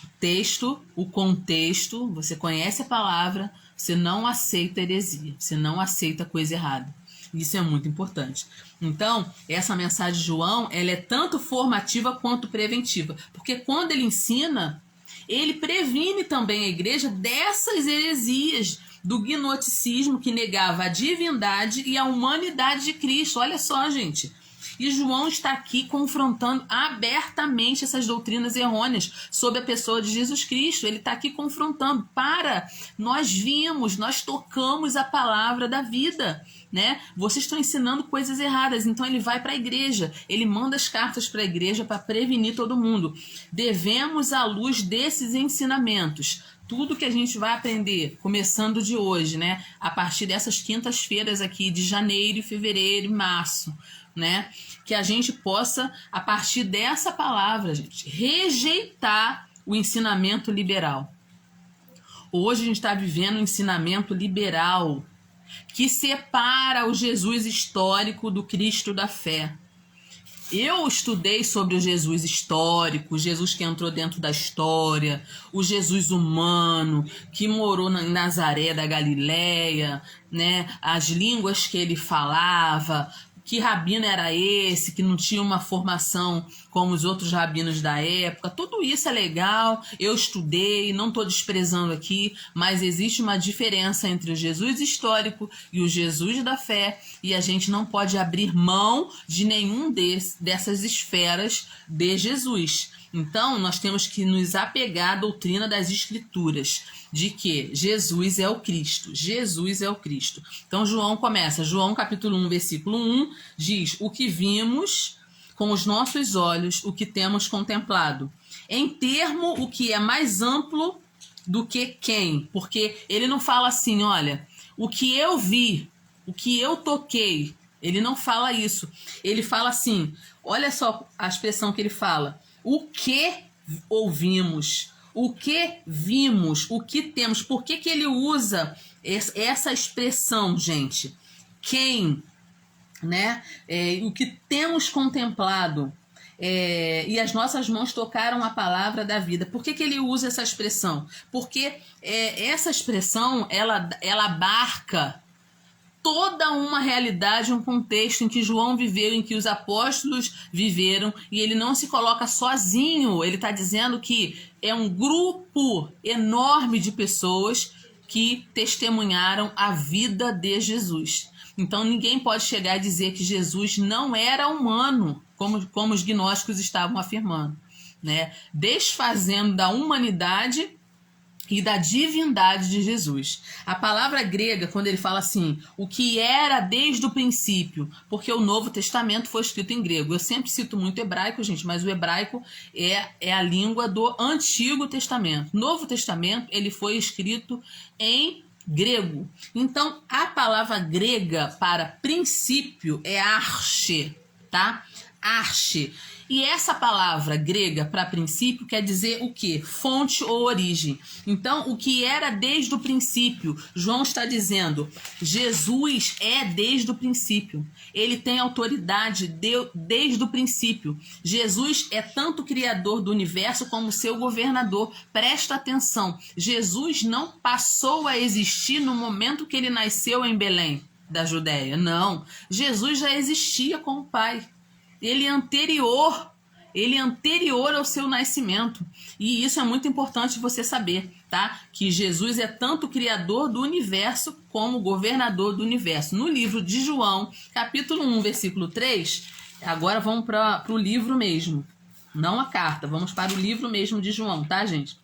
o texto, o contexto, você conhece a palavra, você não aceita heresia, você não aceita coisa errada. Isso é muito importante. Então, essa mensagem de João, ela é tanto formativa quanto preventiva. Porque quando ele ensina, ele previne também a igreja dessas heresias, do gnosticismo que negava a divindade e a humanidade de Cristo. Olha só, gente. E João está aqui confrontando abertamente essas doutrinas errôneas sobre a pessoa de Jesus Cristo. Ele está aqui confrontando. Nós vimos, nós tocamos a palavra da vida, né? Vocês estão ensinando coisas erradas. Então ele vai para a igreja, ele manda as cartas para a igreja para prevenir todo mundo. Devemos, à luz desses ensinamentos, tudo que a gente vai aprender, começando de hoje, né? A partir dessas quintas-feiras aqui de janeiro, fevereiro e março, né? Que a gente possa, a partir dessa palavra, gente, rejeitar o ensinamento liberal. Hoje a gente está vivendo um ensinamento liberal que separa o Jesus histórico do Cristo da fé. Eu estudei sobre o Jesus histórico, o Jesus que entrou dentro da história, o Jesus humano, que morou em Nazaré da Galileia, né? As línguas que ele falava, que rabino era esse, que não tinha uma formação como os outros rabinos da época. Tudo isso é legal, eu estudei, não estou desprezando aqui, mas existe uma diferença entre o Jesus histórico e o Jesus da fé, e a gente não pode abrir mão de nenhum dessas esferas de Jesus. Então, nós temos que nos apegar à doutrina das Escrituras, de que Jesus é o Cristo. Jesus é o Cristo. Então, João começa. João, capítulo 1, versículo 1, diz: o que vimos com os nossos olhos, o que temos contemplado. Em termo, o que é mais amplo do que quem. Porque ele não fala assim, olha, o que eu vi, o que eu toquei. Ele não fala isso. Ele fala assim, olha só a expressão que ele fala. O que ouvimos, o que vimos, o que temos. Por que ele usa essa expressão, gente? Quem, né? O que temos contemplado. E as nossas mãos tocaram a palavra da vida. Por que ele usa essa expressão? Porque essa expressão, ela abarca toda uma realidade, um contexto em que João viveu, em que os apóstolos viveram, e ele não se coloca sozinho. Ele está dizendo que é um grupo enorme de pessoas que testemunharam a vida de Jesus. Então ninguém pode chegar a dizer que Jesus não era humano, como os gnósticos estavam afirmando, né? Desfazendo da humanidade e da divindade de Jesus. A palavra grega, quando ele fala assim, o que era desde o princípio, porque o Novo Testamento foi escrito em grego. Eu sempre cito muito hebraico, gente, mas o hebraico é a língua do Antigo Testamento. Novo Testamento, ele foi escrito em grego. Então, a palavra grega para princípio é arche, tá? arche. E essa palavra grega para princípio quer dizer o quê? Fonte ou origem. Então, o que era desde o princípio, João está dizendo, Jesus é desde o princípio. Ele tem autoridade desde o princípio. Jesus é tanto criador do universo como seu governador. Presta atenção, Jesus não passou a existir no momento que ele nasceu em Belém, da Judéia. Não, Jesus já existia com o Pai. Ele é anterior ao seu nascimento. E isso é muito importante você saber, tá? Que Jesus é tanto criador do universo como governador do universo. No livro de João, capítulo 1, versículo 3, agora vamos para o livro mesmo, não a carta, vamos para o livro mesmo de João, tá, gente?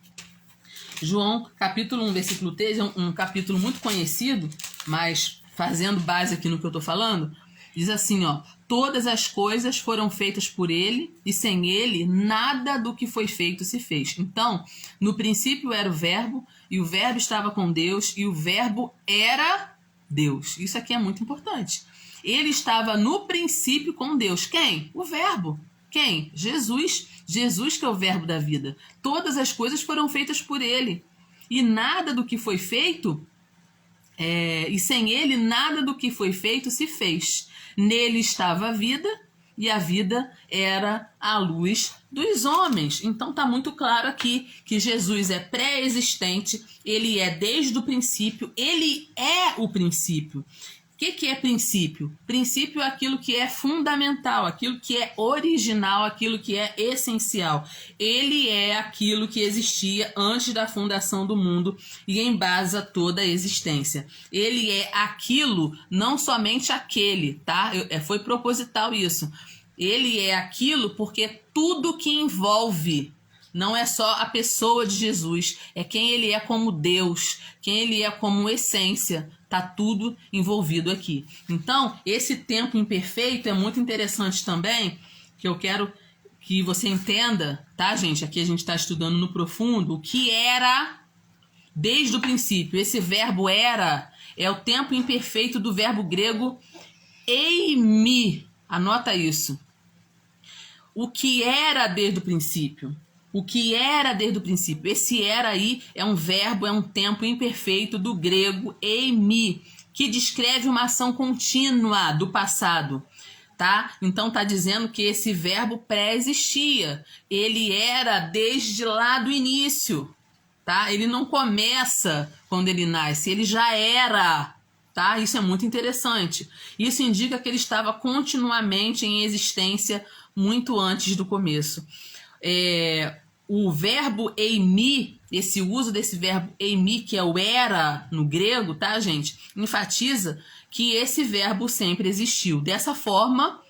João, capítulo 1, versículo 3, é um capítulo muito conhecido, mas fazendo base aqui no que eu tô falando, diz assim, ó: todas as coisas foram feitas por ele, e sem ele nada do que foi feito se fez. Então, no princípio era o verbo, e o verbo estava com Deus, e o verbo era Deus. Isso aqui é muito importante. Ele estava no princípio com Deus. Quem? O verbo. Quem? Jesus. Jesus que é o verbo da vida. Todas as coisas foram feitas por ele. E nada do que foi feito, e sem ele nada do que foi feito se fez. Nele estava a vida, e a vida era a luz dos homens. Então está muito claro aqui que Jesus é pré-existente, ele é desde o princípio, ele é o princípio. O que é princípio? Princípio é aquilo que é fundamental, aquilo que é original, aquilo que é essencial. Ele é aquilo que existia antes da fundação do mundo e embasa toda a existência. Ele é aquilo, não somente aquele, tá? Foi proposital isso. Ele é aquilo porque tudo que envolve, não é só a pessoa de Jesus, é quem ele é como Deus, quem ele é como essência. Tá tudo envolvido aqui. Então, esse tempo imperfeito é muito interessante também, que eu quero que você entenda, tá, gente? Aqui a gente está estudando no profundo o que era desde o princípio. Esse verbo era é o tempo imperfeito do verbo grego eimi. Anota isso. O que era desde o princípio. O que era desde o princípio. Esse era aí é um verbo, é um tempo imperfeito do grego eimi, que descreve uma ação contínua do passado, tá? Então tá dizendo que esse verbo pré-existia. Ele era desde lá do início, tá? Ele não começa quando ele nasce, ele já era, tá? Isso é muito interessante. Isso indica que ele estava continuamente em existência muito antes do começo. O verbo eimi, esse uso desse verbo eimi, que é o era no grego, tá, gente? Enfatiza que esse verbo sempre existiu. Dessa forma,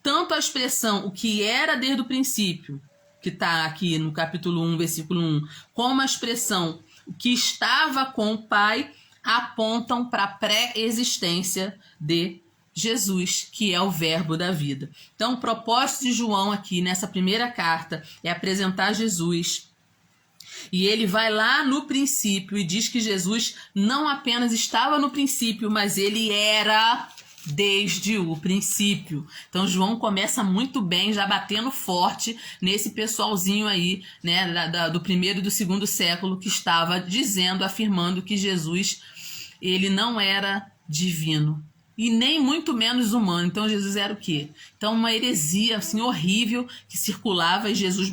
tanto a expressão o que era desde o princípio, que está aqui no capítulo 1, versículo 1, como a expressão o que estava com o Pai, apontam para a pré-existência de Jesus, que é o verbo da vida. Então, o propósito de João aqui, nessa primeira carta, é apresentar Jesus. E ele vai lá no princípio e diz que Jesus não apenas estava no princípio, mas ele era desde o princípio. Então, João começa muito bem, já batendo forte nesse pessoalzinho aí, né, do primeiro e do segundo século, que estava dizendo, afirmando que Jesus, ele não era divino. E nem muito menos humano. Então, Jesus era o quê? Então, uma heresia assim, horrível que circulava, e Jesus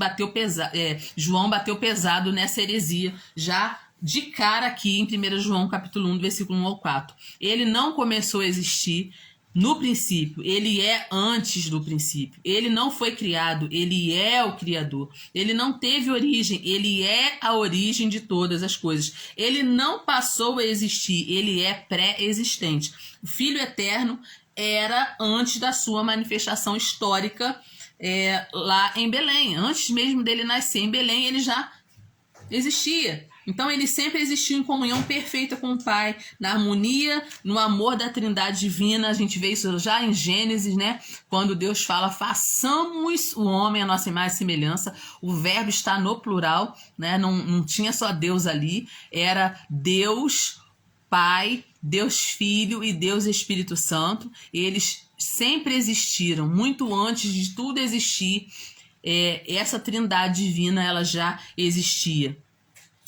João bateu pesado nessa heresia, já de cara aqui em 1 João capítulo 1, versículo 1 ao 4. Ele não começou a existir no princípio, ele é antes do princípio. Ele não foi criado, ele é o Criador. Ele não teve origem, ele é a origem de todas as coisas. Ele não passou a existir, ele é pré-existente. O Filho Eterno era antes da sua manifestação histórica lá em Belém. Antes mesmo dele nascer em Belém, ele já existia. Então, ele sempre existiu em comunhão perfeita com o Pai, na harmonia, no amor da Trindade divina. A gente vê isso já em Gênesis, né? Quando Deus fala, façamos o homem à nossa imagem e semelhança. O verbo está no plural, né? Não tinha só Deus ali, era Deus Pai, Deus Filho e Deus Espírito Santo. Eles sempre existiram, muito antes de tudo existir. Essa trindade divina ela já existia.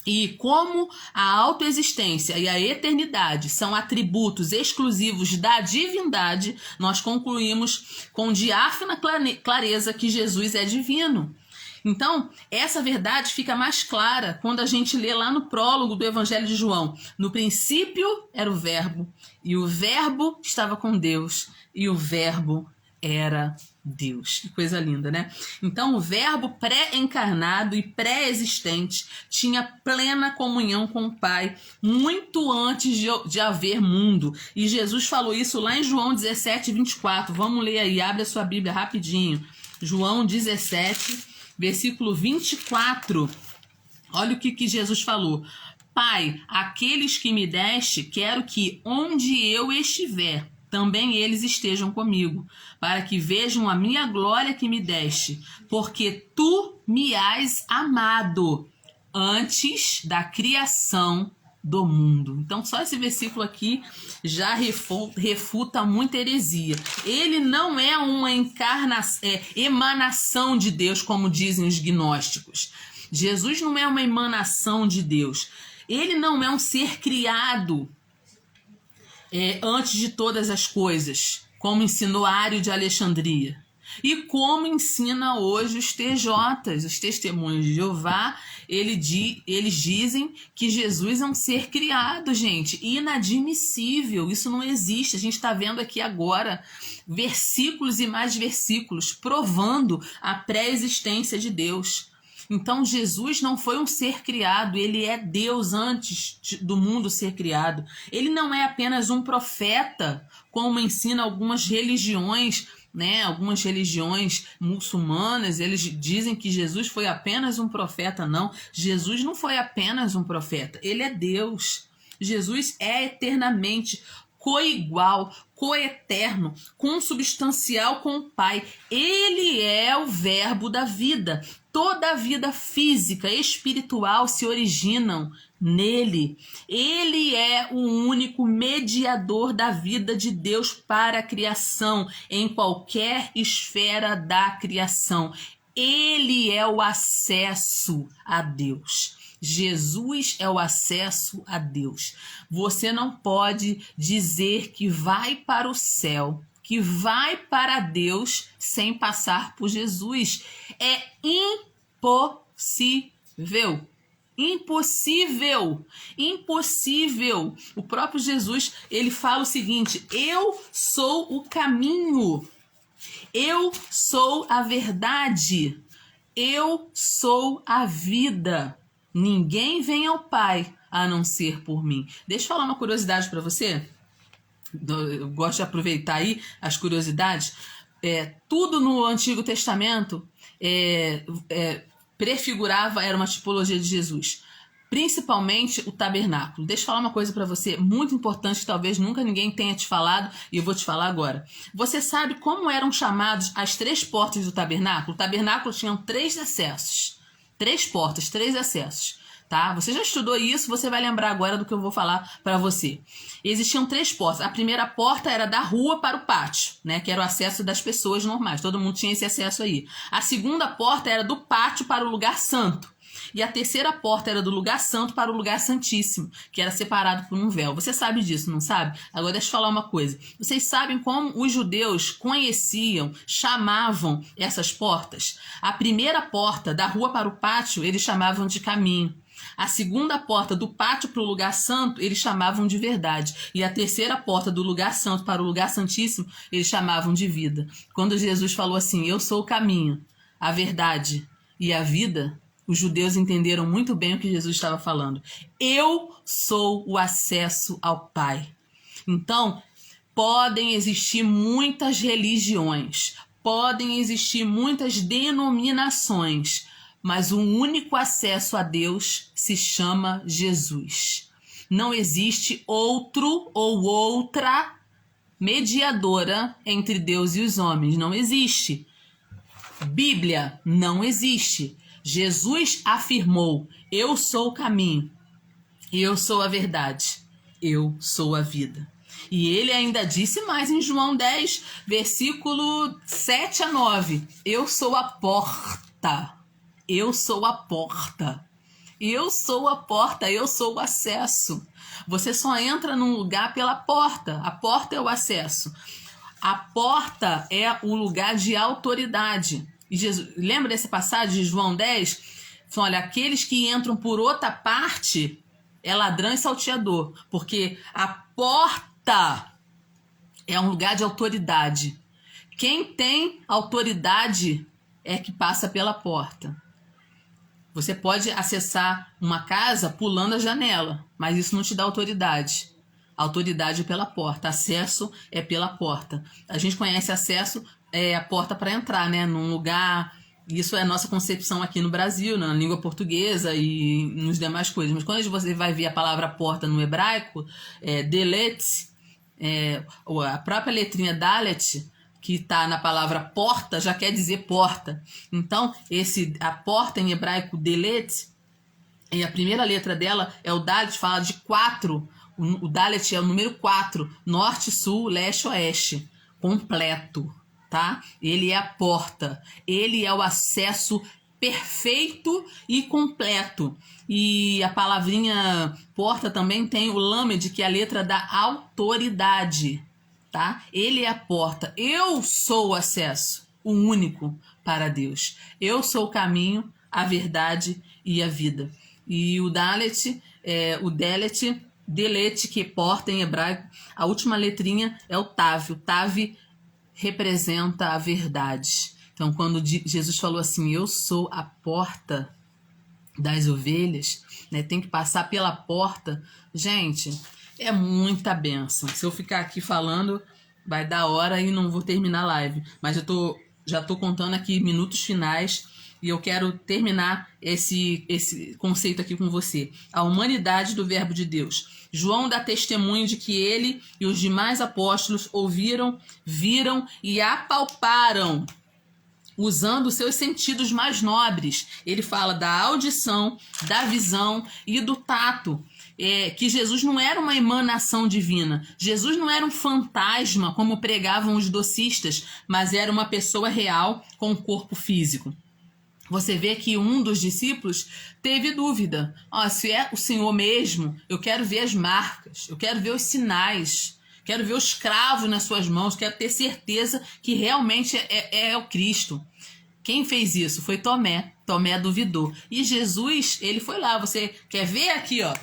E como a autoexistência e a eternidade são atributos exclusivos da divindade, nós concluímos com diáfana clareza que Jesus é divino. Então, essa verdade fica mais clara quando a gente lê lá no prólogo do Evangelho de João. No princípio era o Verbo, e o Verbo estava com Deus, e o Verbo era Deus. Que coisa linda, né? Então, o Verbo pré-encarnado e pré-existente tinha plena comunhão com o Pai muito antes de haver mundo. E Jesus falou isso lá em João 17, 24. Vamos ler aí, abre a sua Bíblia rapidinho. João 17, versículo 24. Olha o que Jesus falou. Pai, aqueles que me deste, quero que onde eu estiver, também eles estejam comigo, para que vejam a minha glória que me deste, porque tu me has amado antes da criação do mundo. Então, só esse versículo aqui já refuta muita heresia. Ele não é uma emanação de Deus, como dizem os gnósticos. Jesus não é uma emanação de Deus. Ele não é um ser criado antes de todas as coisas, como ensinou Ário de Alexandria. E como ensina hoje os TJs, os Testemunhos de Jeová, eles dizem que Jesus é um ser criado, gente, inadmissível, isso não existe. A gente está vendo aqui agora versículos e mais versículos provando a pré-existência de Deus. Então, Jesus não foi um ser criado, ele é Deus antes do mundo ser criado. Ele não é apenas um profeta, como ensina algumas religiões, né? Algumas religiões muçulmanas, eles dizem que Jesus foi apenas um profeta. Não, Jesus não foi apenas um profeta, ele é Deus. Jesus é eternamente coigual, coeterno, consubstancial com o Pai. Ele é o verbo da vida. Toda a vida física e espiritual se originam nele. Ele é o único mediador da vida de Deus para a criação, em qualquer esfera da criação. Ele é o acesso a Deus. Jesus é o acesso a Deus. Você não pode dizer que vai para o céu, que vai para Deus sem passar por Jesus. É impossível. Impossível. Impossível. O próprio Jesus, ele fala o seguinte: eu sou o caminho. Eu sou a verdade. Eu sou a vida. Ninguém vem ao Pai a não ser por mim. Deixa eu falar uma curiosidade para você. Eu gosto de aproveitar aí as curiosidades. Tudo no Antigo Testamento prefigurava, era uma tipologia de Jesus. Principalmente o tabernáculo. Deixa eu falar uma coisa para você muito importante que talvez nunca ninguém tenha te falado e eu vou te falar agora. Você sabe como eram chamados as 3 portas do tabernáculo? O tabernáculo tinha 3 acessos. 3 portas, 3 acessos, tá? Você já estudou isso, você vai lembrar agora do que eu vou falar para você. Existiam 3 portas. A primeira porta era da rua para o pátio, né? Que era o acesso das pessoas normais. Todo mundo tinha esse acesso aí. A segunda porta era do pátio para o lugar santo. E a terceira porta era do lugar santo para o lugar santíssimo, que era separado por um véu. Você sabe disso, não sabe? Agora deixa eu falar uma coisa. Vocês sabem como os judeus conheciam, chamavam essas portas? A primeira porta, da rua para o pátio, eles chamavam de caminho. A segunda porta, do pátio para o lugar santo, eles chamavam de verdade. E a terceira porta, do lugar santo para o lugar santíssimo, eles chamavam de vida. Quando Jesus falou assim: eu sou o caminho, a verdade e a vida, os judeus entenderam muito bem o que Jesus estava falando. Eu sou o acesso ao Pai. Então, podem existir muitas religiões, podem existir muitas denominações, mas o único acesso a Deus se chama Jesus. Não existe outro ou outra mediadora entre Deus e os homens. Não existe. Bíblia não existe. Jesus afirmou: eu sou o caminho, eu sou a verdade, eu sou a vida. E ele ainda disse mais em João 10, versículo 7 a 9. Eu sou a porta. Eu sou a porta. Eu sou a porta, eu sou o acesso. Você só entra num lugar pela porta. A porta é o acesso. A porta é o lugar de autoridade. E Jesus, lembra dessa passagem de João 10? Fala, olha, aqueles que entram por outra parte é ladrão e salteador. Porque a porta é um lugar de autoridade. Quem tem autoridade é que passa pela porta. Você pode acessar uma casa pulando a janela, mas isso não te dá autoridade. Autoridade é pela porta, acesso é pela porta. A gente conhece acesso, a porta para entrar, né? Num lugar. Isso é a nossa concepção aqui no Brasil, na língua portuguesa e nos demais coisas. Mas quando você vai ver a palavra porta no hebraico, delet, a própria letrinha dalet, que está na palavra porta, já quer dizer porta. Então, a porta em hebraico, delet, e a primeira letra dela é o dalet, fala de 4. O dalet é o número 4, norte, sul, leste, oeste, completo, tá? Ele é a porta, ele é o acesso perfeito e completo. E a palavrinha porta também tem o lamed, que é a letra da autoridade. Tá? Ele é a porta. Eu sou o acesso, o único para Deus. Eu sou o caminho, a verdade e a vida. E o dalet, o delet, que é porta em hebraico, a última letrinha é o tav. O tav representa a verdade. Então, quando Jesus falou assim, eu sou a porta das ovelhas, né, tem que passar pela porta. Gente, é muita bênção. Se eu ficar aqui falando, vai dar hora e não vou terminar a live. Mas já tô contando aqui minutos finais e eu quero terminar esse conceito aqui com você. A humanidade do Verbo de Deus. João dá testemunho de que ele e os demais apóstolos ouviram, viram e apalparam, usando os seus sentidos mais nobres. Ele fala da audição, da visão e do tato. Que Jesus não era uma emanação divina. Jesus não era um fantasma, como pregavam os docistas, mas era uma pessoa real com um corpo físico. Você vê que um dos discípulos teve dúvida. Se é o Senhor mesmo, eu quero ver as marcas, eu quero ver os sinais, quero ver os cravos nas suas mãos, quero ter certeza que realmente é o Cristo. Quem fez isso? Foi Tomé. Tomé duvidou. E Jesus, ele foi lá. Você quer ver aqui, ó?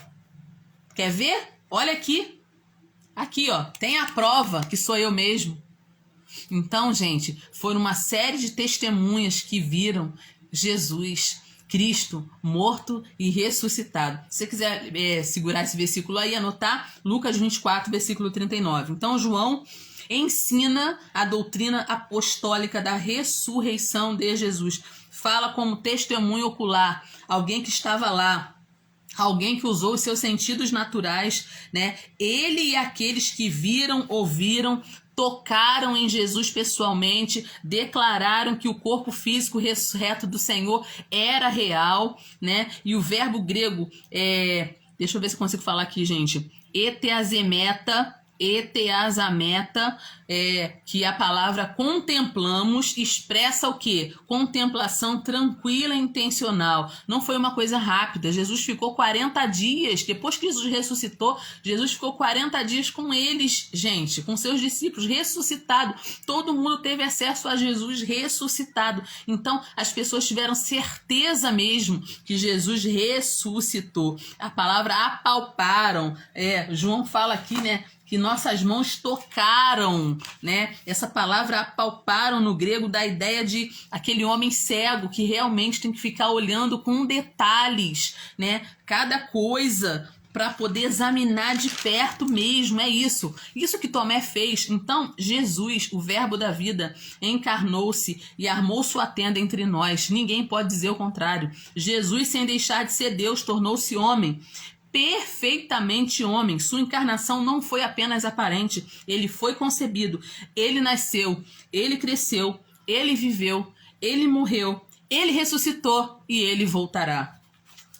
Quer ver? Olha aqui. Aqui, ó. Tem a prova que sou eu mesmo. Então, gente, foram uma série de testemunhas que viram Jesus, Cristo, morto e ressuscitado. Se você quiser segurar esse versículo aí, anotar, Lucas 24, versículo 39. Então, João ensina a doutrina apostólica da ressurreição de Jesus. Fala como testemunho ocular, alguém que estava lá, alguém que usou os seus sentidos naturais, né? Ele e aqueles que viram, ouviram, tocaram em Jesus pessoalmente, declararam que o corpo físico ressurreto do Senhor era real, né? E o verbo grego deixa eu ver se eu consigo falar aqui, gente. Eteazemeta, que a palavra contemplamos expressa o quê? Contemplação tranquila e intencional. Não foi uma coisa rápida. Jesus ficou 40 dias, depois que Jesus ressuscitou, Jesus ficou 40 dias com eles, gente, com seus discípulos, ressuscitado. Todo mundo teve acesso a Jesus ressuscitado. Então, as pessoas tiveram certeza mesmo que Jesus ressuscitou. A palavra apalparam. João fala aqui, né, que nossas mãos tocaram, né? Essa palavra apalparam no grego dá a ideia de aquele homem cego que realmente tem que ficar olhando com detalhes, né? Cada coisa para poder examinar de perto mesmo, é isso. Isso que Tomé fez. Então, Jesus, o verbo da vida, encarnou-se e armou sua tenda entre nós. Ninguém pode dizer o contrário. Jesus, sem deixar de ser Deus, tornou-se homem. Perfeitamente homem. Sua encarnação não foi apenas aparente, ele foi concebido, ele nasceu, ele cresceu, ele viveu, ele morreu, ele ressuscitou e ele voltará.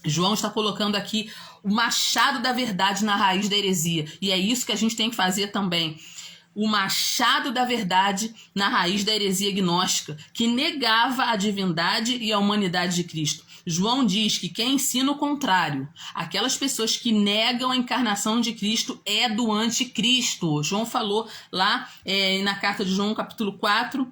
João está colocando aqui o machado da verdade na raiz da heresia. E é isso que a gente tem que fazer também. O machado da verdade na raiz da heresia gnóstica, que negava a divindade e a humanidade de Cristo. João diz que quem ensina o contrário, aquelas pessoas que negam a encarnação de Cristo, é do anticristo. João falou lá na carta de João, capítulo 4,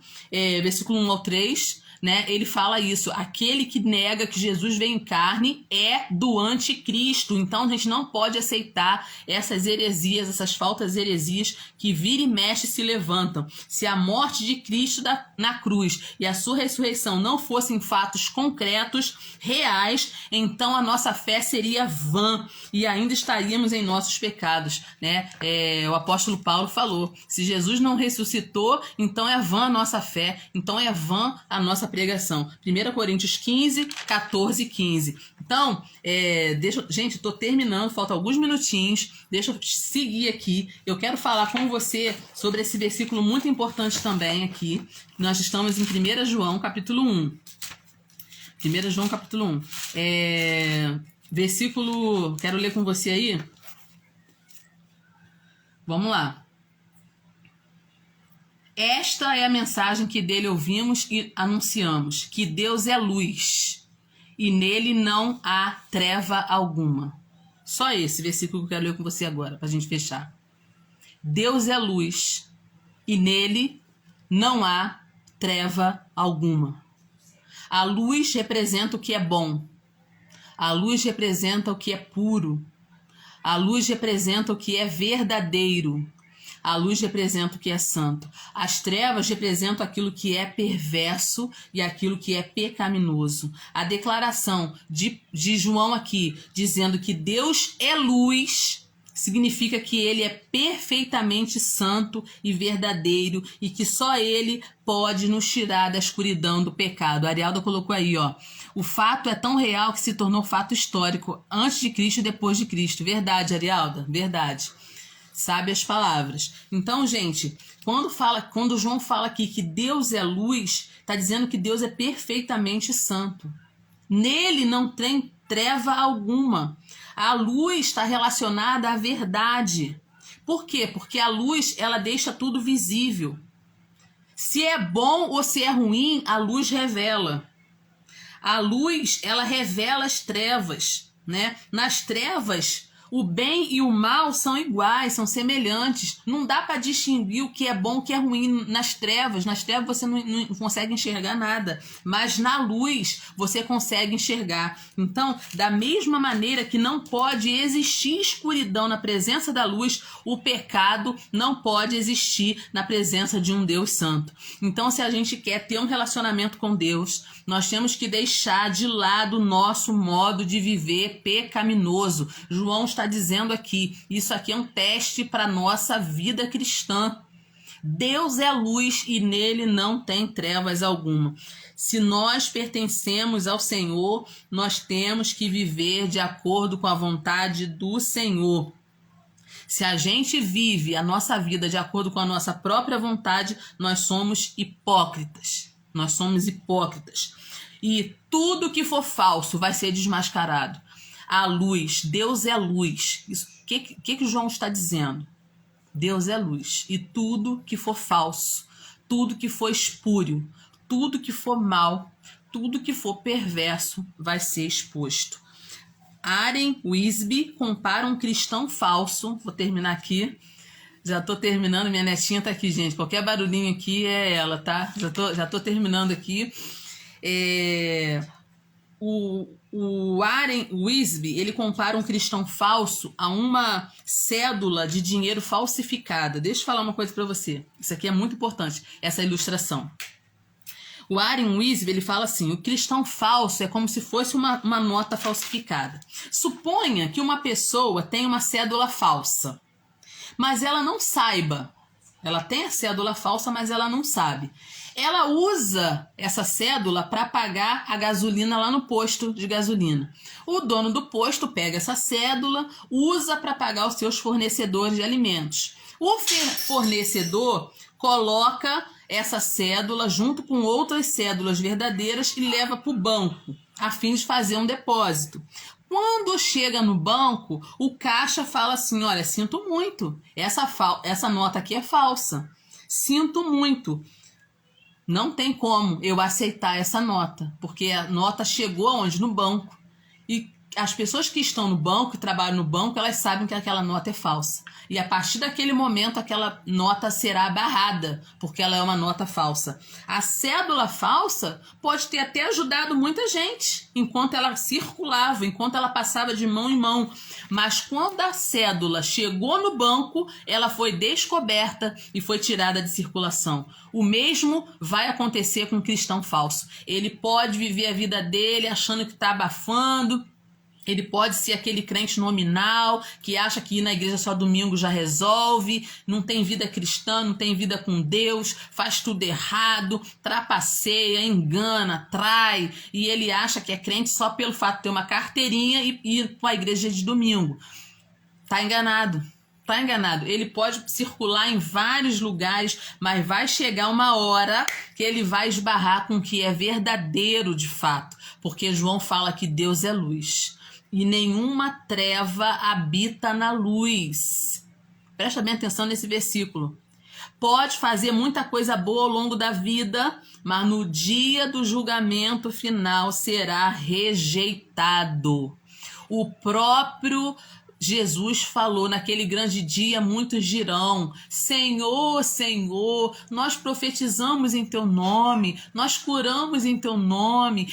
versículo 1 ao 3, né? Ele fala isso, aquele que nega que Jesus veio em carne é do anticristo. Então a gente não pode aceitar essas heresias, essas faltas heresias que vira e mexe se levantam. Se a morte de Cristo na cruz e a sua ressurreição não fossem fatos concretos, reais, então a nossa fé seria vã e ainda estaríamos em nossos pecados, né? O apóstolo Paulo falou, se Jesus não ressuscitou, então é vã a nossa fé, então é vã a nossa pregação. 1 Coríntios 15, 14 e 15. Então, gente, estou terminando, faltam alguns minutinhos, deixa eu seguir aqui. Eu quero falar com você sobre esse versículo muito importante também aqui. Nós estamos em 1 João, capítulo 1. 1 João, capítulo 1. Versículo... Quero ler com você aí. Vamos lá. Esta é a mensagem que dele ouvimos e anunciamos, que Deus é luz e nele não há treva alguma. Só esse versículo que eu quero ler com você agora, para a gente fechar. Deus é luz e nele não há treva alguma. A luz representa o que é bom. A luz representa o que é puro. A luz representa o que é verdadeiro. A luz representa o que é santo. As trevas representam aquilo que é perverso e aquilo que é pecaminoso. A declaração de João aqui, dizendo que Deus é luz, significa que ele é perfeitamente santo e verdadeiro e que só ele pode nos tirar da escuridão do pecado. A Arialda colocou aí, ó. O fato é tão real que se tornou fato histórico antes de Cristo e depois de Cristo. Verdade, Arialda, verdade. Sabe as palavras. Então, gente, quando João fala aqui que Deus é luz, está dizendo que Deus é perfeitamente santo. Nele não tem treva alguma. A luz está relacionada à verdade. Por quê? Porque a luz, ela deixa tudo visível. Se é bom ou se é ruim, a luz revela. A luz, ela revela as trevas, né? Nas trevas, o bem e o mal são iguais, são semelhantes. Não dá para distinguir o que é bom e o que é ruim nas trevas. Nas trevas você não consegue enxergar nada, mas na luz você consegue enxergar. Então, da mesma maneira que não pode existir escuridão na presença da luz, o pecado não pode existir na presença de um Deus santo. Então, se a gente quer ter um relacionamento com Deus, nós temos que deixar de lado o nosso modo de viver pecaminoso. João está dizendo aqui, isso aqui é um teste para a nossa vida cristã. Deus é luz e nele não tem trevas alguma. Se nós pertencemos ao Senhor, nós temos que viver de acordo com a vontade do Senhor. Se a gente vive a nossa vida de acordo com a nossa própria vontade, nós somos hipócritas. Nós somos hipócritas. E tudo que for falso vai ser desmascarado. A luz, Deus é luz. O que João está dizendo? Deus é luz. E tudo que for falso, tudo que for espúrio, tudo que for mal, tudo que for perverso vai ser exposto. Aren Wisby compara um cristão falso. Vou terminar aqui. Já tô terminando. Minha netinha tá aqui, gente. Qualquer barulhinho aqui é ela, tá? Já tô terminando aqui. O Aren Wisby, ele compara um cristão falso a uma cédula de dinheiro falsificada. Deixa eu falar uma coisa para você. Isso aqui é muito importante, essa ilustração. O Aren Wisby, ele fala assim, o cristão falso é como se fosse uma nota falsificada. Suponha que uma pessoa tem uma cédula falsa, mas ela não saiba. Ela tem a cédula falsa, mas ela não sabe. Ela usa essa cédula para pagar a gasolina lá no posto de gasolina. O dono do posto pega essa cédula, usa para pagar os seus fornecedores de alimentos. O fornecedor coloca essa cédula junto com outras cédulas verdadeiras e leva para o banco, a fim de fazer um depósito. Quando chega no banco, o caixa fala assim, olha, sinto muito, essa nota aqui é falsa. Sinto muito. Não tem como eu aceitar essa nota, porque a nota chegou aonde? No banco. E as pessoas que estão no banco, que trabalham no banco, elas sabem que aquela nota é falsa. E a partir daquele momento, aquela nota será barrada, porque ela é uma nota falsa. A cédula falsa pode ter até ajudado muita gente, enquanto ela circulava, enquanto ela passava de mão em mão. Mas quando a cédula chegou no banco, ela foi descoberta e foi tirada de circulação. O mesmo vai acontecer com o cristão falso. Ele pode viver a vida dele achando que está abafando. Ele pode ser aquele crente nominal que acha que ir na igreja só domingo já resolve, não tem vida cristã, não tem vida com Deus, faz tudo errado, trapaceia, engana, trai, e ele acha que é crente só pelo fato de ter uma carteirinha e ir para a igreja de domingo. Tá enganado. Tá enganado. Ele pode circular em vários lugares, mas vai chegar uma hora que ele vai esbarrar com o que é verdadeiro de fato, porque João fala que Deus é luz. E nenhuma treva habita na luz. Presta bem atenção nesse versículo. Pode fazer muita coisa boa ao longo da vida, mas no dia do julgamento final será rejeitado. O próprio Jesus falou, naquele grande dia muitos dirão, Senhor, Senhor, nós profetizamos em teu nome, nós curamos em teu nome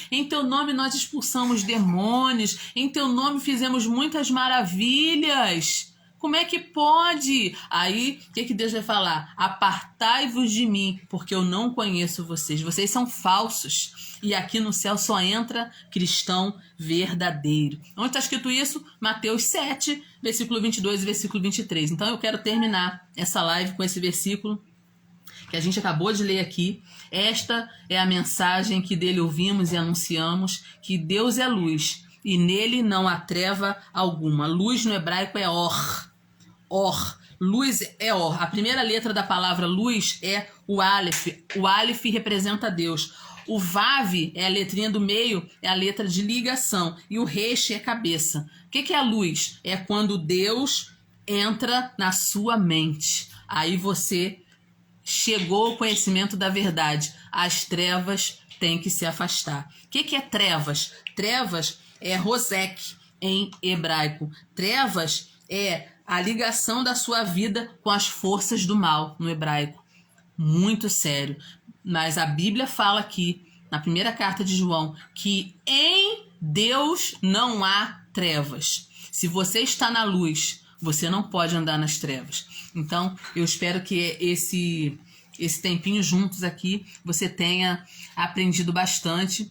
nós expulsamos demônios, em teu nome fizemos muitas maravilhas. Como é que pode? Aí, o que Deus vai falar? Apartai-vos de mim, porque eu não conheço vocês. Vocês são falsos. E aqui no céu só entra cristão verdadeiro. Onde está escrito isso? Mateus 7, versículo 22 e versículo 23. Então eu quero terminar essa live com esse versículo que a gente acabou de ler aqui. Esta é a mensagem que dele ouvimos e anunciamos, que Deus é luz e nele não há treva alguma. Luz no hebraico é or. Or. Luz é or. A primeira letra da palavra luz é o Aleph. O Aleph representa Deus. O Vav é a letrinha do meio, é a letra de ligação. E o Resh é cabeça. O que é a luz? É quando Deus entra na sua mente. Aí você chegou ao conhecimento da verdade. As trevas têm que se afastar. O que é trevas? Trevas é Rosek em hebraico. Trevas é a ligação da sua vida com as forças do mal no hebraico. Muito sério. Mas a Bíblia fala aqui, na primeira carta de João, que em Deus não há trevas. Se você está na luz, você não pode andar nas trevas. Então, eu espero que esse tempinho juntos aqui você tenha aprendido bastante.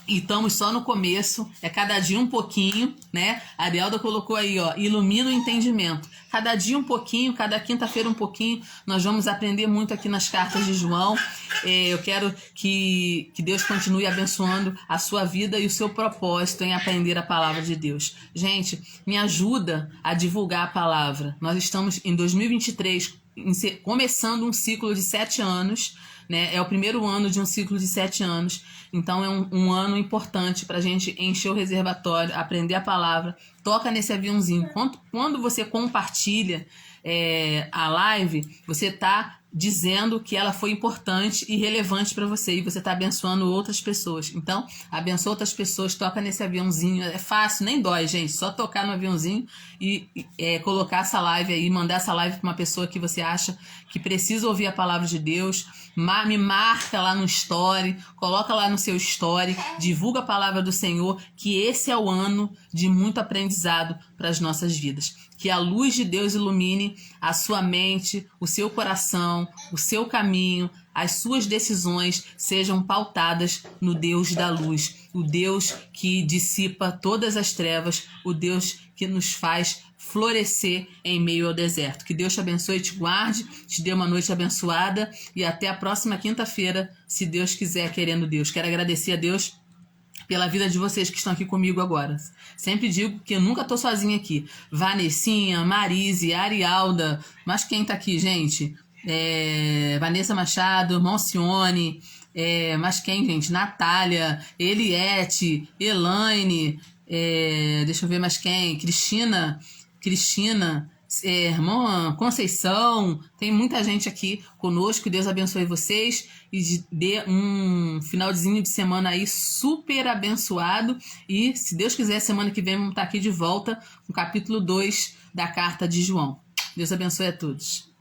E estamos só no começo, é cada dia um pouquinho, né? A Arielda colocou aí, ó, ilumina o entendimento. Cada dia um pouquinho, cada quinta-feira um pouquinho, nós vamos aprender muito aqui nas cartas de João. Eu quero que Deus continue abençoando a sua vida e o seu propósito em aprender a palavra de Deus. Gente, me ajuda a divulgar a palavra. Nós estamos em 2023, começando um ciclo de 7 anos, né? É o primeiro ano de um ciclo de 7 anos. Então é um ano importante para a gente encher o reservatório, aprender a palavra. Toca nesse aviãozinho. Quando você compartilha a live, você está dizendo que ela foi importante e relevante para você, e você está abençoando outras pessoas. Então, abençoa outras pessoas, toca nesse aviãozinho. É fácil, nem dói, gente. Só tocar no aviãozinho e colocar essa live aí, mandar essa live para uma pessoa que você acha que precisa ouvir a palavra de Deus. Me marca lá no story, coloca lá no seu story, divulga a palavra do Senhor, que esse é o ano de muito aprendizado para as nossas vidas. Que a luz de Deus ilumine a sua mente, o seu coração, o seu caminho, as suas decisões sejam pautadas no Deus da luz, o Deus que dissipa todas as trevas, o Deus que nos faz florescer em meio ao deserto. Que Deus te abençoe e te guarde, te dê uma noite abençoada e até a próxima quinta-feira, se Deus quiser, querendo Deus. Quero agradecer a Deus pela vida de vocês que estão aqui comigo agora. Sempre digo que eu nunca tô sozinha aqui. Vanessinha, Marise, Arialda, mas quem tá aqui, gente? Vanessa Machado, Malcione, Mas quem, gente? Natália, Eliette, Elaine, deixa eu ver mais quem, Cristina, irmã Conceição, tem muita gente aqui conosco. Deus abençoe vocês e dê um finalzinho de semana aí super abençoado. E, se Deus quiser, semana que vem vamos estar aqui de volta com o capítulo 2 da carta de João. Deus abençoe a todos.